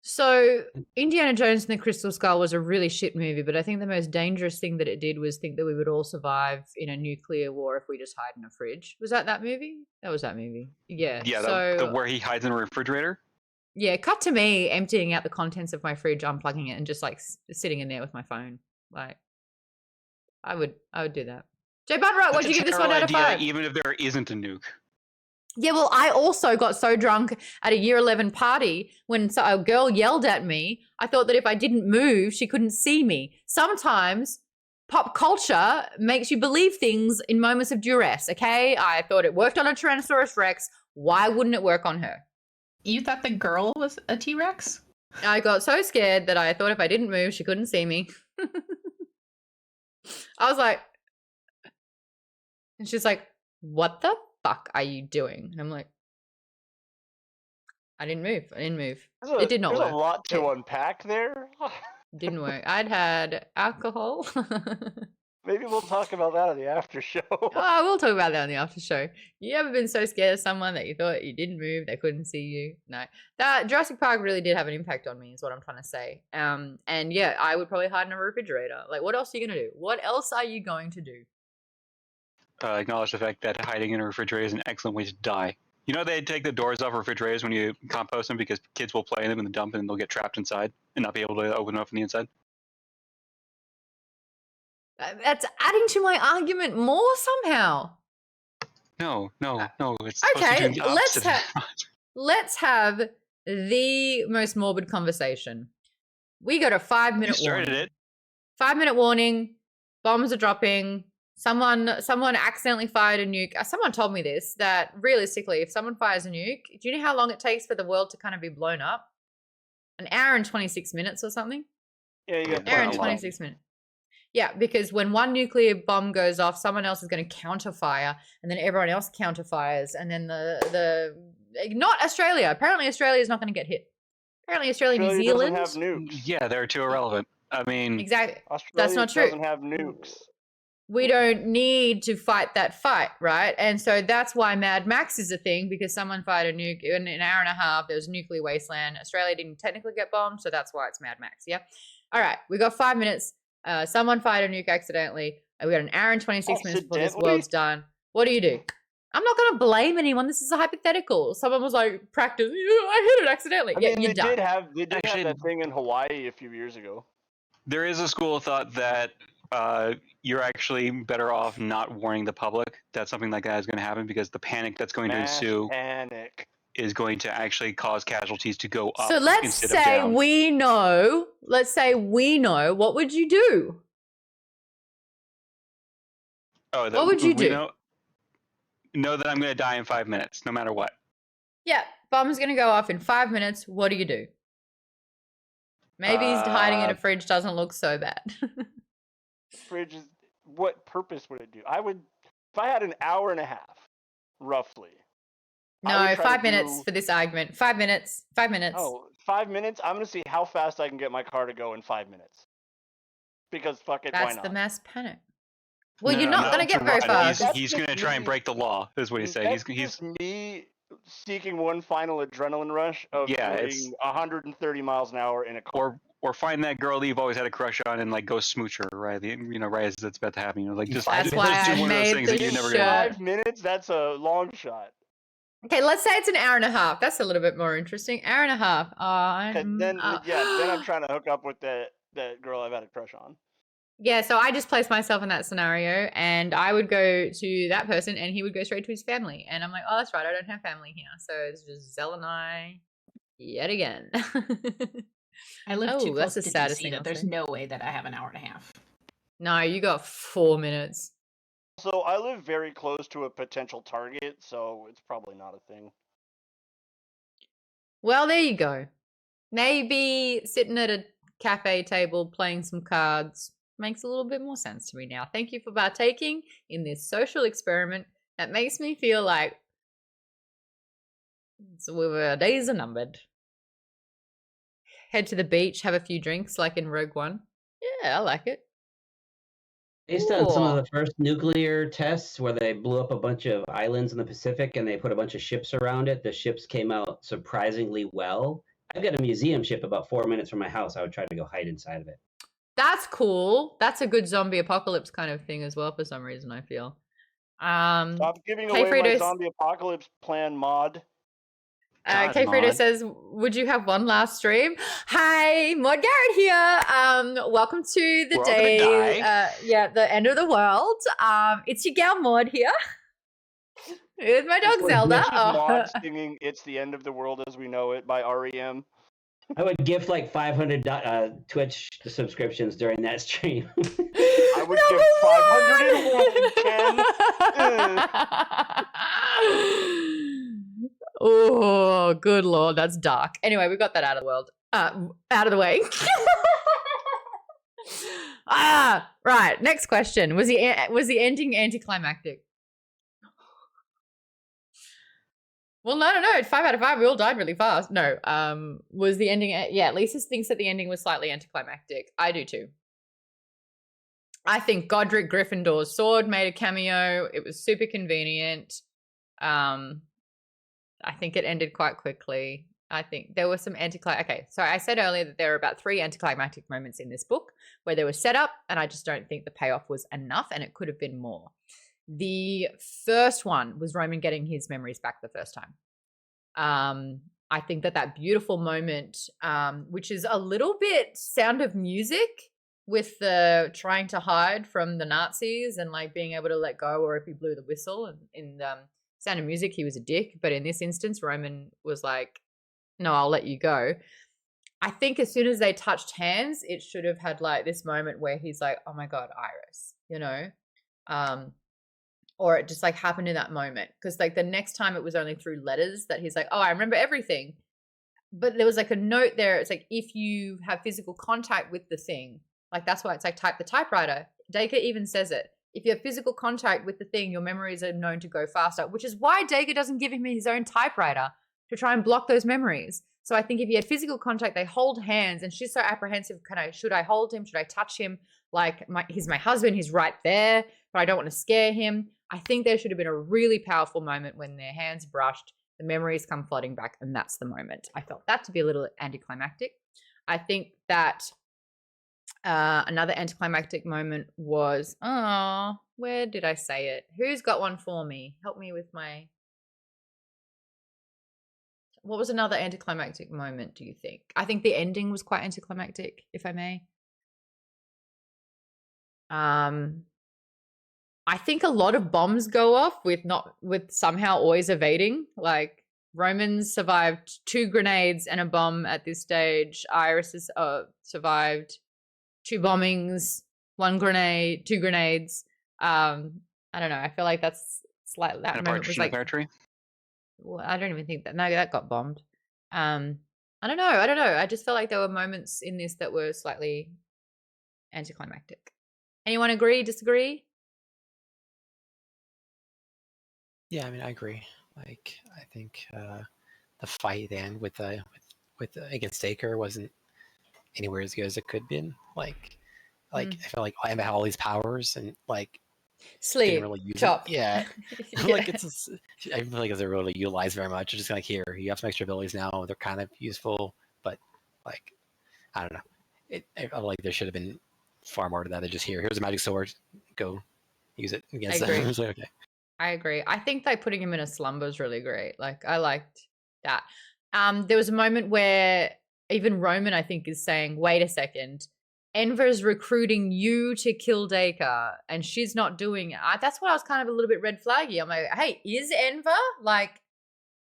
So Indiana Jones and the Crystal Skull was a really shit movie, but I think the most dangerous thing that it did was think that we would all survive in a nuclear war if we just hide in a fridge. Was that movie? That was that movie. Yeah. Yeah, where he hides in a refrigerator? Yeah, cut to me emptying out the contents of my fridge, unplugging it, and just like sitting in there with my phone. Like, I would do that. Jay Budrock, what'd you give this one out of 5? Even if there isn't a nuke. Yeah, well, I also got so drunk at a year 11 party when a girl yelled at me. I thought that if I didn't move, she couldn't see me. Sometimes pop culture makes you believe things in moments of duress, okay? I thought it worked on a Tyrannosaurus Rex. Why wouldn't it work on her? You thought the girl was a T-Rex? I got so scared that I thought if I didn't move, she couldn't see me. I was like, and she's like, what the fuck are you doing? And I'm like, I didn't move. It did not work. There's a lot to unpack there. Didn't work. I'd had alcohol. Maybe we'll talk about that on the after show. Oh, we'll talk about that on the after show. You ever been so scared of someone that you thought you didn't move, they couldn't see you? No. That Jurassic Park really did have an impact on me, is what I'm trying to say. And yeah, I would probably hide in a refrigerator. Like, what else are you gonna do? What else are you going to do? Acknowledge the fact that hiding in a refrigerator is an excellent way to die. You know they take the doors off refrigerators when you compost them because kids will play in them in the dump and they'll get trapped inside and not be able to open them up from the inside? That's adding to my argument more somehow. No. It's okay. Let's have the most morbid conversation. We got a 5-minute warning. It. 5-minute warning. Bombs are dropping. Someone accidentally fired a nuke. Someone told me this, that realistically, if someone fires a nuke, do you know how long it takes for the world to kind of be blown up? An hour and 26 minutes or something? Yeah, you got an hour and 26 minutes. Yeah, because when one nuclear bomb goes off, someone else is going to counterfire, and then everyone else counterfires, and then not Australia. Apparently, Australia is not going to get hit. Apparently, Australia, New Zealand doesn't have nukes. Yeah, they're too irrelevant. I mean, exactly. Australia that's not true. Doesn't have nukes. We don't need to fight that fight, right? And so that's why Mad Max is a thing, because someone fired a nuke in an hour and a half. There was a nuclear wasteland. Australia didn't technically get bombed, so that's why it's Mad Max. Yeah. All right, we got 5 minutes. Someone fired a nuke accidentally. We got an hour and 26 minutes before this world's done. What do you do? I'm not going to blame anyone. This is a hypothetical. Someone was like, practice. I hit it accidentally. They did have that thing in Hawaii a few years ago. There is a school of thought that you're actually better off not warning the public that something like that is going to happen, because the panic that's going to ensue is going to actually cause casualties to go up. So let's say we know. Let's say we know. What would you do? What would you do? Know that I'm going to die in 5 minutes, no matter what. Yeah, bomb's going to go off in 5 minutes. What do you do? Maybe hiding in a fridge doesn't look so bad. Fridge is, what purpose would it do? If I had an hour and a half, roughly. No, 5 minutes for this argument. 5 minutes. 5 minutes. Oh, 5 minutes? I'm going to see how fast I can get my car to go in 5 minutes. Because fuck it, why not? That's the mass panic. Well, you're not going to get very fast. He's going to try and break the law, is what he's saying. He's me seeking one final adrenaline rush of going 130 miles an hour in a car. Or find that girl that you've always had a crush on and like go smooch her, right? Right as it's about to happen. Like just that's do why one of those things that you never gonna 5 minutes? That's a long shot. Okay, let's say it's an hour and a half. That's a little bit more interesting. Hour and a half. Then I'm trying to hook up with that girl I've had a crush on. Yeah, so I just placed myself in that scenario, and I would go to that person, and he would go straight to his family. And I'm like, oh, that's right, I don't have family here. So it's just Zell and I yet again. I live too close to DC that there's no way that I have an hour and a half. No, you got 4 minutes. So I live very close to a potential target, so it's probably not a thing. Well, there you go. Maybe sitting at a cafe table playing some cards makes a little bit more sense to me now. Thank you for partaking in this social experiment that makes me feel like our days are numbered. Head to the beach, have a few drinks like in Rogue One. Yeah, I like it. Based on some of the first nuclear tests where they blew up a bunch of islands in the Pacific and they put a bunch of ships around it, the ships came out surprisingly well. I've got a museum ship about 4 minutes from my house. I would try to go hide inside of it. That's cool. That's a good zombie apocalypse kind of thing as well for some reason, I feel. Stop giving away my zombie apocalypse plan, Maude. K Frito Maude. says, would you have one last stream? Hi, Maude Garrett here. Welcome to the We're all gonna day. die. The end of the world. It's your gal Maude here. With my dog It's Zelda. just Maude singing "It's the End of the World as We Know It" by REM. I would gift like 500 Twitch subscriptions during that stream. I would give 501 Oh, good lord, that's dark. Anyway, we got that out of the world. Out of the way. Right. Next question. Was the ending anticlimactic? Well, no. 5 out of 5. We all died really fast. No. Was the ending? Yeah. Lisa thinks that the ending was slightly anticlimactic. I do too. I think Godric Gryffindor's sword made a cameo. It was super convenient. I think it ended quite quickly. I think there were some Okay, so I said earlier that there are about 3 anticlimactic moments in this book where there was setup, and I just don't think the payoff was enough, and it could have been more. The first one was Roman getting his memories back the first time. I think that beautiful moment, which is a little bit Sound of Music with the trying to hide from the Nazis and like being able to let go, or if he blew the whistle. And in Sound of Music, he was a dick, but in this instance, Roman was like, "No, I'll let you go." I think as soon as they touched hands, it should have had like this moment where he's like, "Oh my God, Iris," you know? Or it just like happened in that moment. Because like the next time it was only through letters that he's like, "Oh, I remember everything." But there was like a note there. It's like, if you have physical contact with the thing, like that's why it's like type the typewriter. Dacre even says it. If you have physical contact with the thing, your memories are known to go faster, which is why Dacre doesn't give him his own typewriter to try and block those memories. So I think if you had physical contact, they hold hands, and she's so apprehensive. Should I hold him? Should I touch him? Like he's my husband. He's right there, but I don't want to scare him. I think there should have been a really powerful moment when their hands brushed, the memories come flooding back, and that's the moment. I felt that to be a little anticlimactic. I think that another anticlimactic moment was, where did I say it? Who's got one for me? Help me with my... What was another anticlimactic moment, do you think? I think the ending was quite anticlimactic, if I may. I think a lot of bombs go off with somehow always evading. Like Roman's survived 2 grenades and a bomb at this stage. Iris has survived 2 bombings, 1 grenade, 2 grenades. I don't know. I feel like that's slightly that moment was like archery. Well, I don't even think that. No, that got bombed. I don't know. I just felt like there were moments in this that were slightly anticlimactic. Anyone agree? Disagree? Yeah, I mean, I agree. Like, I think the fight then with against Dacre wasn't anywhere as good as it could have been. Like I felt like I have all these powers and like sleep, really use chop. It. Yeah, Yeah. like I feel like it's really utilized very much. It's just like, here, you have some extra abilities now. They're kind of useful, but like I don't know. I felt like there should have been far more to that than just here's a magic sword, go use it against them. It was like, okay. I agree. I think like putting him in a slumber is really great. Like I liked that. There was a moment where even Roman, I think, is saying, "Wait a second, Enver's recruiting you to kill Dacre, and she's not doing it." That's why I was kind of a little bit red flaggy. I'm like, hey, is Enver like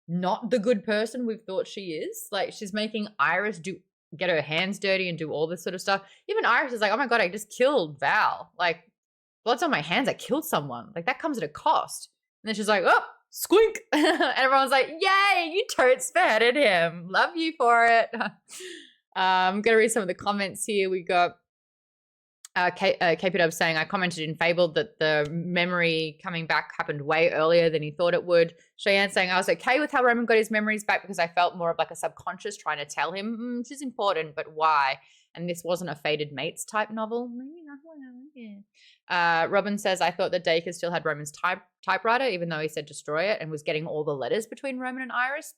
not the good person we've thought she is? Like she's making Iris get her hands dirty and do all this sort of stuff. Even Iris is like, "Oh my God, I just killed Val. Like blood's on my hands. I killed someone. Like that comes at a cost." And then she's like, "Oh, squink." And everyone's like, "Yay, you totes spearheaded him. Love you for it." I'm going to read some of the comments here. We got KPW saying, "I commented in Fable that the memory coming back happened way earlier than he thought it would." Cheyenne saying, "I was okay with how Roman got his memories back because I felt more of like a subconscious trying to tell him, she's important, but why? And this wasn't a fated mates type novel." Maybe not. Yeah. Robin says, "I thought that Dacre still had Roman's typewriter, even though he said destroy it, and was getting all the letters between Roman and Iris."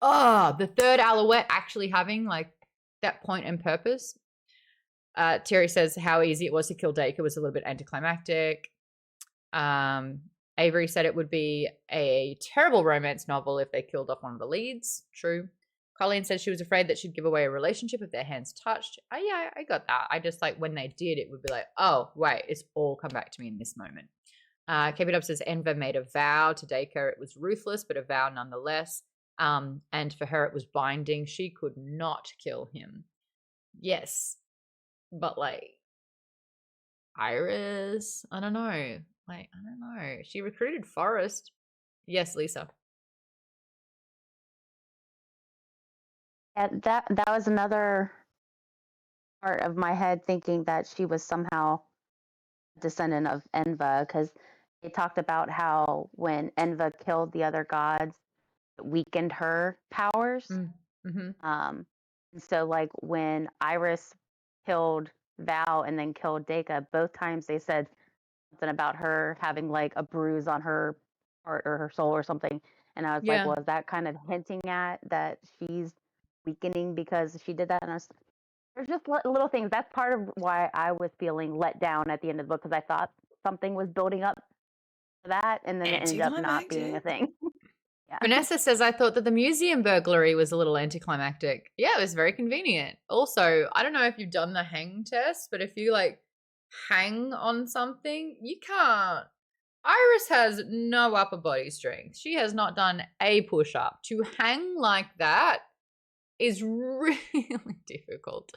Oh, the third Alouette actually having like that point and purpose. Terry says how easy it was to kill Dacre was a little bit anticlimactic. Avery said it would be a terrible romance novel if they killed off one of the leads. True. Colleen said she was afraid that she'd give away a relationship if their hands touched. Oh, yeah, I got that. I just like when they did, it would be like, oh, wait, it's all come back to me in this moment. Keep It Up says Enver made a vow to Dacre. It was ruthless, but a vow nonetheless. And for her, it was binding. She could not kill him. Yes, but like Iris, I don't know. Like, I don't know. She recruited Forrest. Yes, Lisa. And that was another part of my head thinking that she was somehow a descendant of Enva, because they talked about how when Enva killed the other gods, it weakened her powers. Mm-hmm. And so like when Iris killed Val and then killed Dacre, both times they said something about her having like a bruise on her heart or her soul or something. And I was like, well, is that kind of hinting at that she's weakening because she did that? And there's just little things. That's part of why I was feeling let down at the end of the book, because I thought something was building up for that, and then it ended up not being a thing. Yeah. Vanessa says, I thought that the museum burglary was a little anticlimactic. Yeah, it was very convenient. Also, I don't know if you've done the hang test, but if you like hang on something, you can't. Iris has no upper body strength. She has not done a push-up. To hang like that is really difficult.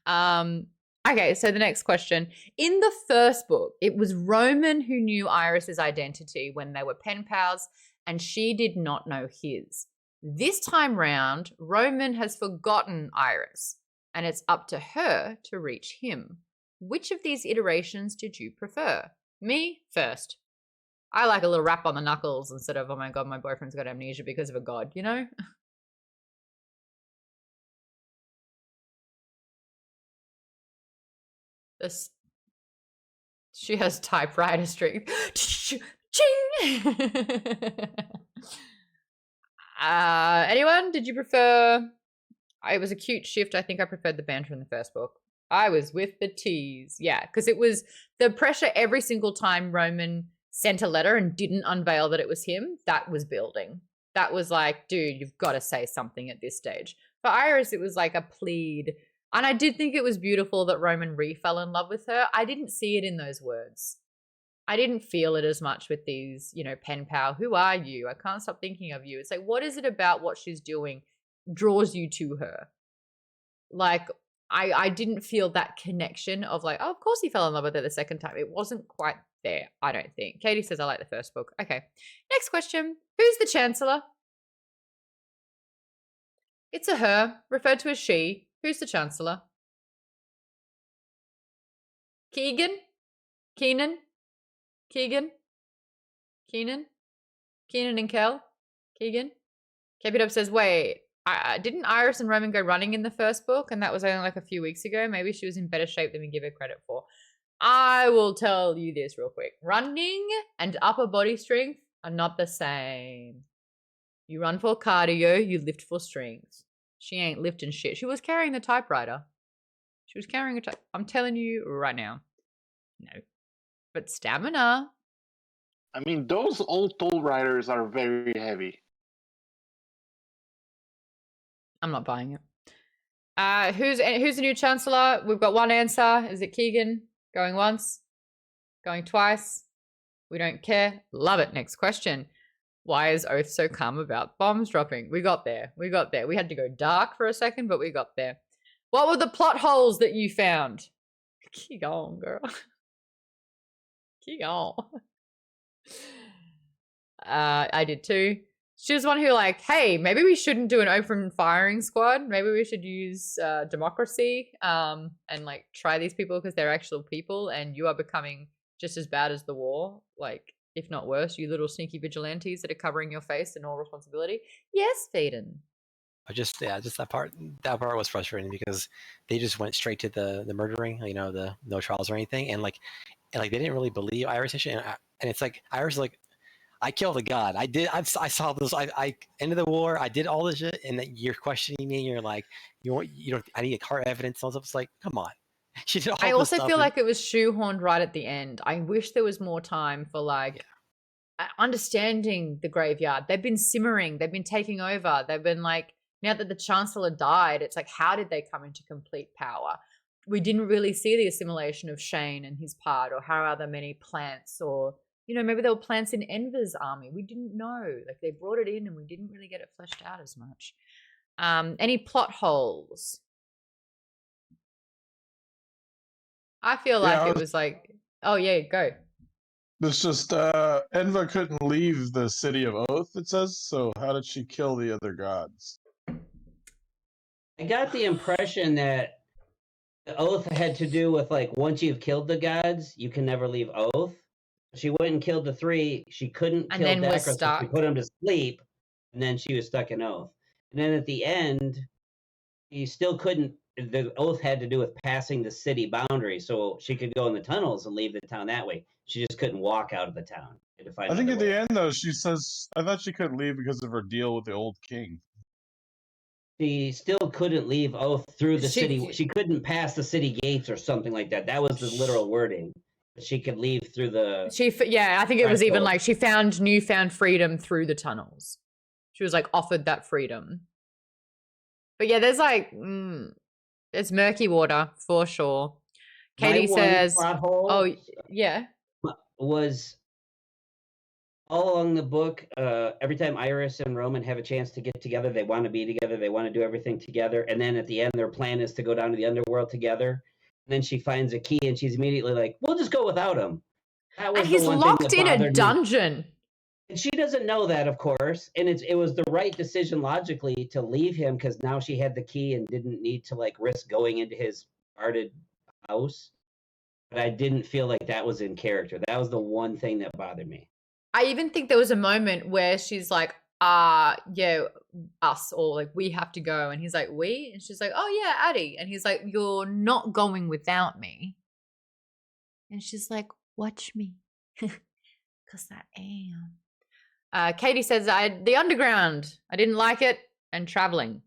Okay, so the next question. In the first book, it was Roman who knew Iris's identity when they were pen pals, and she did not know his. This time round, Roman has forgotten Iris, and it's up to her to reach him. Which of these iterations did you prefer? Me, first. I like a little rap on the knuckles instead of, oh my god, my boyfriend's got amnesia because of a god, you know? This, she has typewriter strength. Ching! Anyone? Did you prefer? It was a cute shift. I think I preferred the banter in the first book. I was with the tease. Yeah, because it was the pressure every single time Roman sent a letter and didn't unveil that it was him. That was building. That was like, dude, you've got to say something at this stage. For Iris, it was like a plead. And I did think it was beautiful that Roman fell in love with her. I didn't see it in those words. I didn't feel it as much with these, you know, pen pal. Who are you? I can't stop thinking of you. It's like, what is it about what she's doing draws you to her? Like, I didn't feel that connection of like, oh, of course he fell in love with her the second time. It wasn't quite there, I don't think. Katie says, I like the first book. Okay. Next question. Who's the Chancellor? It's a her, referred to as she. Who's the Chancellor? Keegan? Keenan? Keegan? Keenan? Keenan and Kel? Keegan? Keep It Up says, wait, didn't Iris and Roman go running in the first book? And that was only like a few weeks ago. Maybe she was in better shape than we give her credit for. I will tell you this real quick. Running and upper body strength are not the same. You run for cardio, you lift for strength. She ain't lifting shit. She was carrying the typewriter. She was carrying a I'm telling you right now. No. But stamina. I mean, those old toll riders are very heavy. I'm not buying it. Who's the new Chancellor? We've got one answer. Is it Keegan? Going once? Going twice? We don't care. Love it. Next question. Why is Oath so calm about bombs dropping? We got there. We got there. We had to go dark for a second, but we got there. What were the plot holes that you found? Keep going, girl. Keep going. I did too. She was one who like, hey, maybe we shouldn't do an open firing squad. Maybe we should use democracy and like try these people because they're actual people and you are becoming just as bad as the war. Like, if not worse, you little sneaky vigilantes that are covering your face and all responsibility. Yes, Phaedon. Just that part was frustrating because they just went straight to the murdering, you know, the no trials or anything. And they didn't really believe Iris and shit. And it's like, Iris is like, I killed a god. I saw this. I ended the war. I did all this shit, and then you're questioning me. And you're like, you don't. I need hard evidence. And it's like, come on. She did all I this also stuff feel like it was shoehorned right at the end. I wish there was more time for like understanding the graveyard. They've been simmering. They've been taking over. They've been like, now that the Chancellor died, it's like, how did they come into complete power? We didn't really see the assimilation of Shane and his part, or how are there many plants, or, you know, maybe there were plants in Enver's army. We didn't know. Like, they brought it in and we didn't really get it fleshed out as much. Any plot holes? I feel like it was like, oh yeah, go. It's just Enva couldn't leave the city of Oath, it says, so how did she kill the other gods? I got the impression that the Oath had to do with, like, once you've killed the gods, you can never leave Oath. She went and killed the 3. She couldn't kill Dacre, so she put him to sleep, and then she was stuck in Oath. And then at the end, she still couldn't. The Oath had to do with passing the city boundary, so she could go in the tunnels and leave the town that way. She just couldn't walk out of the town. I think at the end, though, she says, I thought she couldn't leave because of her deal with the old king. She still couldn't leave Oath through the city. She couldn't pass the city gates or something like that. That was the literal wording. She could leave through the... Yeah, I think it was even like she found newfound freedom through the tunnels. She was like offered that freedom. But yeah, there's like... It's murky water for sure. Katie says, "Oh yeah," was all along the book. Every time Iris and Roman have a chance to get together, they want to be together. They want to do everything together. And then at the end, their plan is to go down to the underworld together. And then she finds a key, and she's immediately like, "We'll just go without him." And he's locked in a dungeon. And she doesn't know that, of course, and it was the right decision logically to leave him, because now she had the key and didn't need to like risk going into his guarded house. But I didn't feel like that was in character. That was the one thing that bothered me. I even think there was a moment where she's like, yeah, us, or like, we have to go. And he's like, we? And she's like, oh yeah, Attie. And he's like, you're not going without me. And she's like, watch me. Because I am. Katie says, the underground. I didn't like it. And traveling.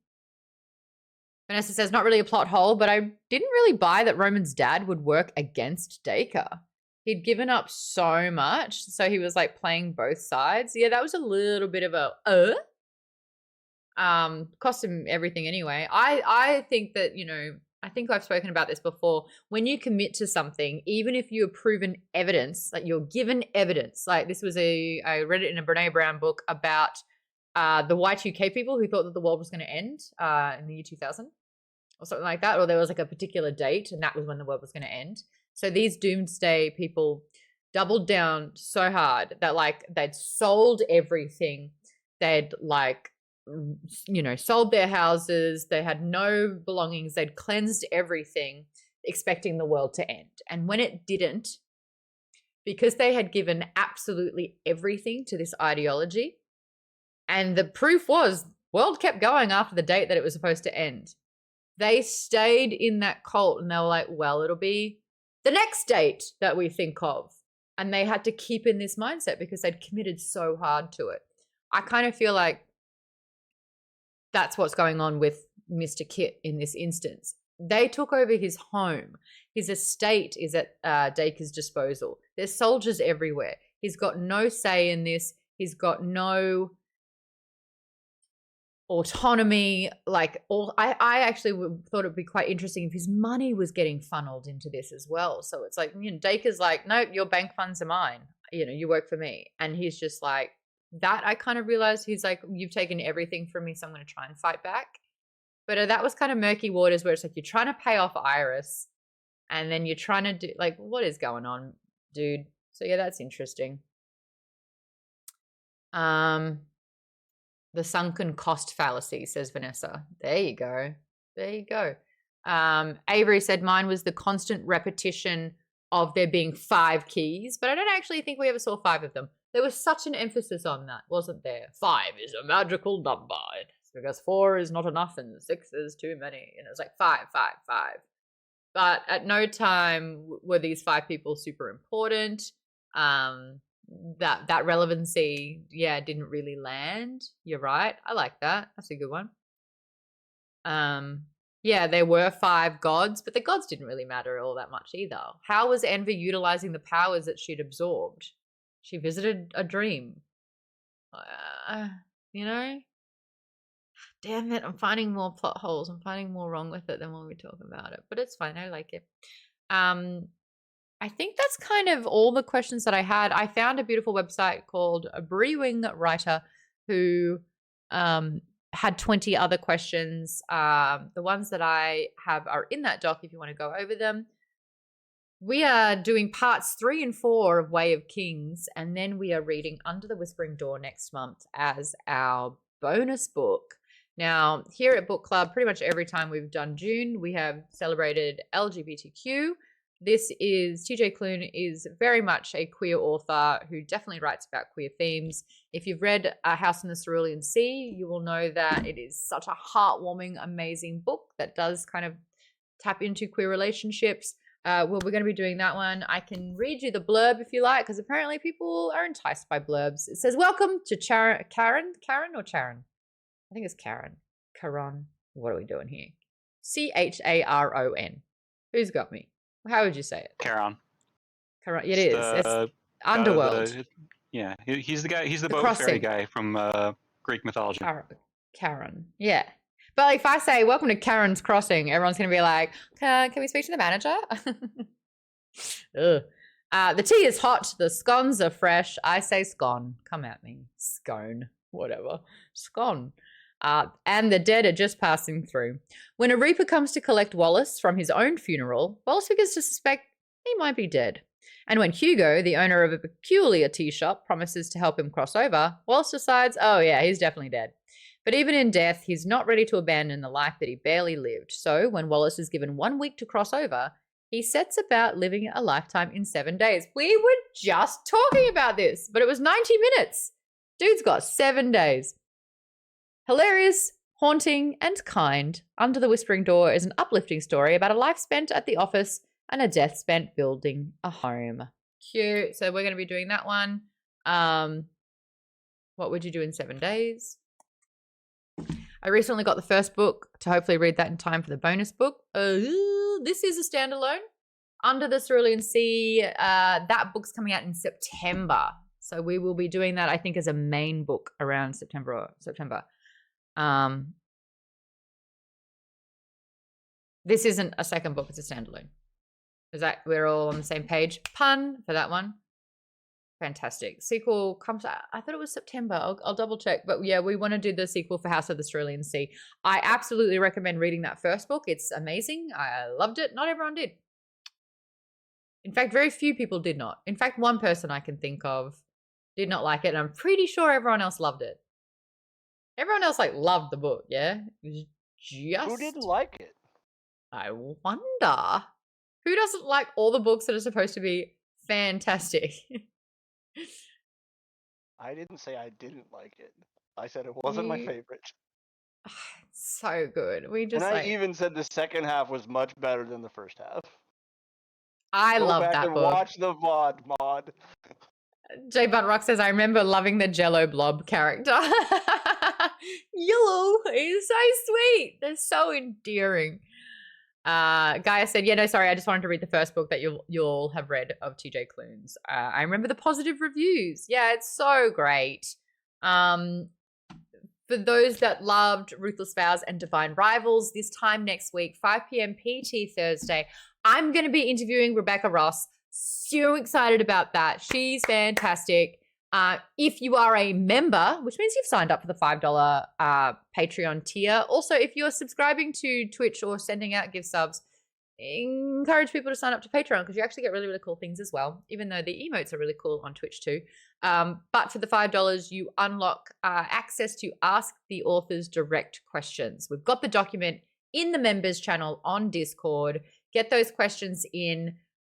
Vanessa says, not really a plot hole, but I didn't really buy that Roman's dad would work against Dacre. He'd given up so much. So he was like playing both sides. Yeah, that was a little bit of a, cost him everything anyway. I think that, you know, I think I've spoken about this before. When you commit to something, even if you are proven evidence, like you're given evidence, like this was I read it in a Brene Brown book about the Y2K people who thought that the world was going to end in the year 2000 or something like that, or there was like a particular date and that was when the world was going to end. So these doomsday people doubled down so hard that like they'd sold everything. They'd like, you know, sold their houses. They had no belongings. They'd cleansed everything, expecting the world to end. And when it didn't, because they had given absolutely everything to this ideology, and the proof was world kept going after the date that it was supposed to end. They stayed in that cult and they were like, well, it'll be the next date that we think of. And they had to keep in this mindset because they'd committed so hard to it. I kind of feel like that's what's going on with Mr. Kitt in this instance. They took over his home. His estate is at Dacre's disposal. There's soldiers everywhere. He's got no say in this. He's got no autonomy. Like, I actually thought it'd be quite interesting if his money was getting funneled into this as well. So it's like, you know, Dacre's like, no, your bank funds are mine. You know, you work for me. And he's just like, that I kind of realized he's like, you've taken everything from me, so I'm going to try and fight back. But that was kind of murky waters where it's like you're trying to pay off Iris and then you're trying to do like, what is going on, dude? So yeah, that's interesting. The sunken cost fallacy, says Vanessa. There you go. There you go. Avery said mine was the constant repetition of there being 5 keys, but I don't actually think we ever saw 5 of them. There was such an emphasis on that, wasn't there? 5 is a magical number. It's because 4 is not enough and 6 is too many. And it was like 5, 5, 5. But at no time were these 5 people super important. That relevancy, yeah, didn't really land. You're right. I like that. That's a good one. Yeah, there were 5 gods, but the gods didn't really matter all that much either. How was Enver utilizing the powers that she'd absorbed? She visited a dream. You know? Damn it, I'm finding more plot holes. I'm finding more wrong with it than when we talk about it. But it's fine, I like it. I think that's kind of all the questions that I had. I found a beautiful website called a Brewing Writer who had 20 other questions. The ones that I have are in that doc if you want to go over them. We are doing parts 3 and 4 of Way of Kings, and then we are reading Under the Whispering Door next month as our bonus book. Now, here at Book Club, pretty much every time we've done June, we have celebrated LGBTQ. This is, TJ Klune is very much a queer author who definitely writes about queer themes. If you've read A House in the Cerulean Sea, you will know that it is such a heartwarming, amazing book that does kind of tap into queer relationships. Well, we're going to be doing that one. I can read you the blurb if you like, because apparently people are enticed by blurbs. It says, welcome to Karen or Charon? I think it's Karen. Charon. What are we doing here? Charon. Who's got me? How would you say it? Charon. Charon. It is. It's Underworld. Yeah, he's the guy. He's the boat crossing. fairy guy from Greek mythology. Karen. Yeah. But like, if I say, welcome to Karen's Crossing, everyone's going to be like, can we speak to the manager? Ugh. The tea is hot. The scones are fresh. I say scone. Come at me. Scone. Whatever. Scone. And the dead are just passing through. When a reaper comes to collect Wallace from his own funeral, Wallace begins to suspect he might be dead. And when Hugo, the owner of a peculiar tea shop, promises to help him cross over, Wallace decides, oh yeah, he's definitely dead. But even in death, he's not ready to abandon the life that he barely lived. So when Wallace is given 1 week to cross over, he sets about living a lifetime in 7 days. We were just talking about this, but it was 90 minutes. Dude's got 7 days. Hilarious, haunting, and kind, Under the Whispering Door is an uplifting story about a life spent at the office and a death spent building a home. Cute. So we're going to be doing that one. What would you do in 7 days? I recently got the first book to hopefully read that in time for the bonus book. This is a standalone. Under the Cerulean Sea. That book's coming out in September. So we will be doing that, I think, as a main book around September. This isn't a second book, it's a standalone. Is that we're all on the same page? Pun for that one. Fantastic. Sequel comes out, I thought it was September. I'll double check. But yeah, we want to do the sequel for House of the Cerulean Sea. I absolutely recommend reading that first book. It's amazing. I loved it. Not everyone did. In fact, very few people did not. In fact, one person I can think of did not like it. And I'm pretty sure everyone else loved it. Everyone else loved the book, yeah? It was just... Who didn't like it? I wonder. Who doesn't like all the books that are supposed to be fantastic? I didn't say I didn't like it. I said it wasn't my favorite. It's so good. We just and I even said the second half was much better than the first half. I love that and book. Watch the VOD, Maude. J. Buntrock says, I remember loving the Jello Blob character. Yellow is so sweet. They're so endearing. Gaia said, yeah, no, sorry, I just wanted to read the first book that you'll have read of TJ Klune's. I remember the positive reviews. Yeah, it's so great. For those that loved Ruthless Vows and Divine Rivals, this time next week, 5 p.m. PT Thursday, I'm going to be interviewing Rebecca Ross. So excited about that. She's fantastic. If you are a member, which means you've signed up for the $5 Patreon tier. Also, if you're subscribing to Twitch or sending out gift subs, encourage people to sign up to Patreon because you actually get really, really cool things as well, even though the emotes are really cool on Twitch too. But for the $5, you unlock access to ask the authors direct questions. We've got the document in the members channel on Discord. Get those questions in.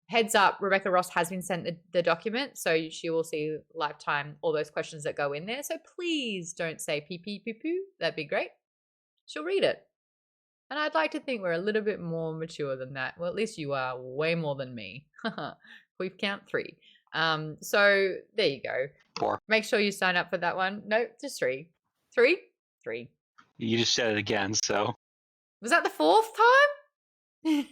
Heads up, Rebecca Ross has been sent the document, so she will see lifetime all those questions that go in there. So please don't say pee pee poo poo. That'd be great. She'll read it. And I'd like to think we're a little bit more mature than that. Well, at least you are way more than me. We've count 3. So there you go. 4. Make sure you sign up for that one. No, just 3. 3? 3. You just said it again, so. Was that the 4th time?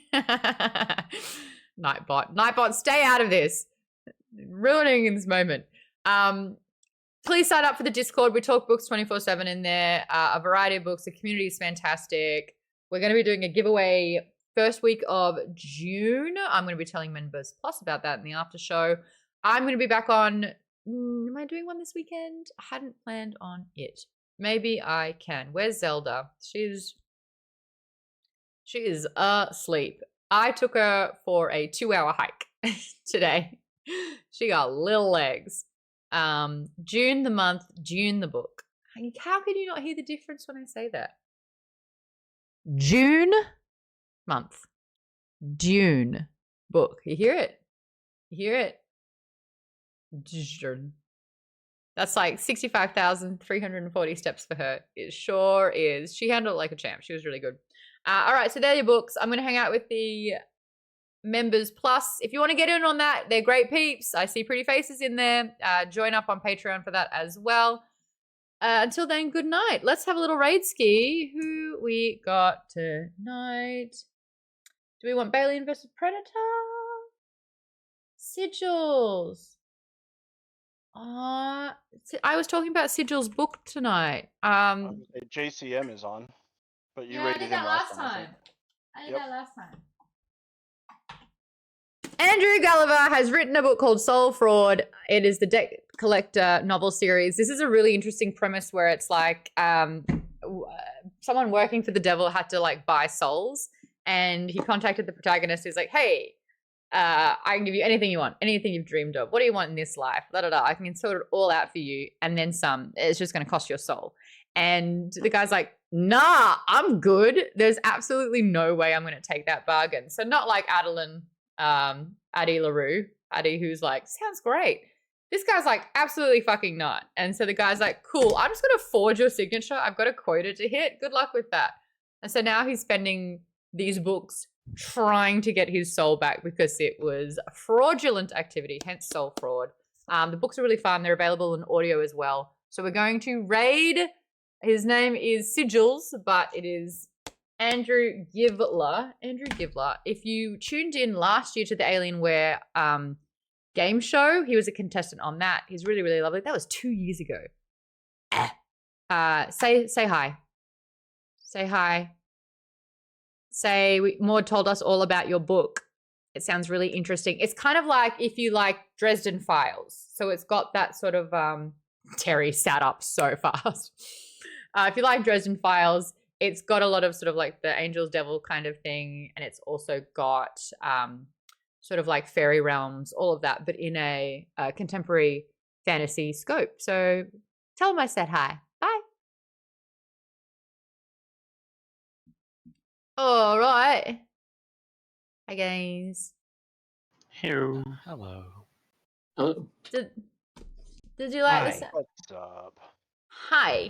Nightbot, stay out of this. Ruining this moment. Please sign up for the Discord. We talk books 24/7 in there. A variety of books. The community is fantastic. We're going to be doing a giveaway first week of June. I'm going to be telling Members Plus about that in the after show. I'm going to be back on. Am I doing one this weekend? I hadn't planned on it. Maybe I can. Where's Zelda? She is asleep. I took her for a 2-hour hike today. She got little legs. June the month, June the book. How can you not hear the difference when I say that? June month, June book. You hear it? You hear it? That's like 65,340 steps for her. It sure is. She handled it like a champ. She was really good. All right, so they're your books. I'm going to hang out with the Members Plus. If you want to get in on that, they're great peeps. I see pretty faces in there. Join up on Patreon for that as well. Until then, good night. Let's have a little raid ski. Who we got tonight? Do we want Bailey Invested Predator? Sigils. I was talking about Sigil's book tonight. JCM is on, but you yeah, rated I did him that last I time. think. I did that last time. Andrew Gulliver has written a book called Soul Fraud. It is the deck collector novel series. This is a really interesting premise where it's like someone working for the devil had to like buy souls, and he contacted the protagonist. He's like, hey, I can give you anything you want, anything you've dreamed of. What do you want in this life? I can sort it all out for you, and then some. It's just going to cost your soul. And the guy's like, nah, I'm good. There's absolutely no way I'm going to take that bargain. So not like Attie LaRue, Attie, who's like, sounds great. This guy's like, absolutely fucking not. And so the guy's like, cool, I'm just going to forge your signature. I've got a quota to hit. Good luck with that. And so now he's spending these books trying to get his soul back because it was a fraudulent activity, hence soul fraud. The books are really fun. They're available in audio as well. So we're going to raid. His name is Sigils, but it is Andrew Givler. Andrew Givler. If you tuned in last year to the Alienware game show, he was a contestant on that. He's really, really lovely. That was 2 years ago. Say hi. Say hi. Say Maude told us all about your book. It sounds really interesting. It's kind of like if you like Dresden Files. So it's got that sort of Terry sat up so fast. If you like Dresden Files, it's got a lot of sort of like the Angel's Devil kind of thing, and it's also got sort of like fairy realms, all of that, but in a contemporary fantasy scope. So tell him I said hi. Bye. All right. Hi, guys. Hello. Hello. Oh. Did you like this? What's up? Hi.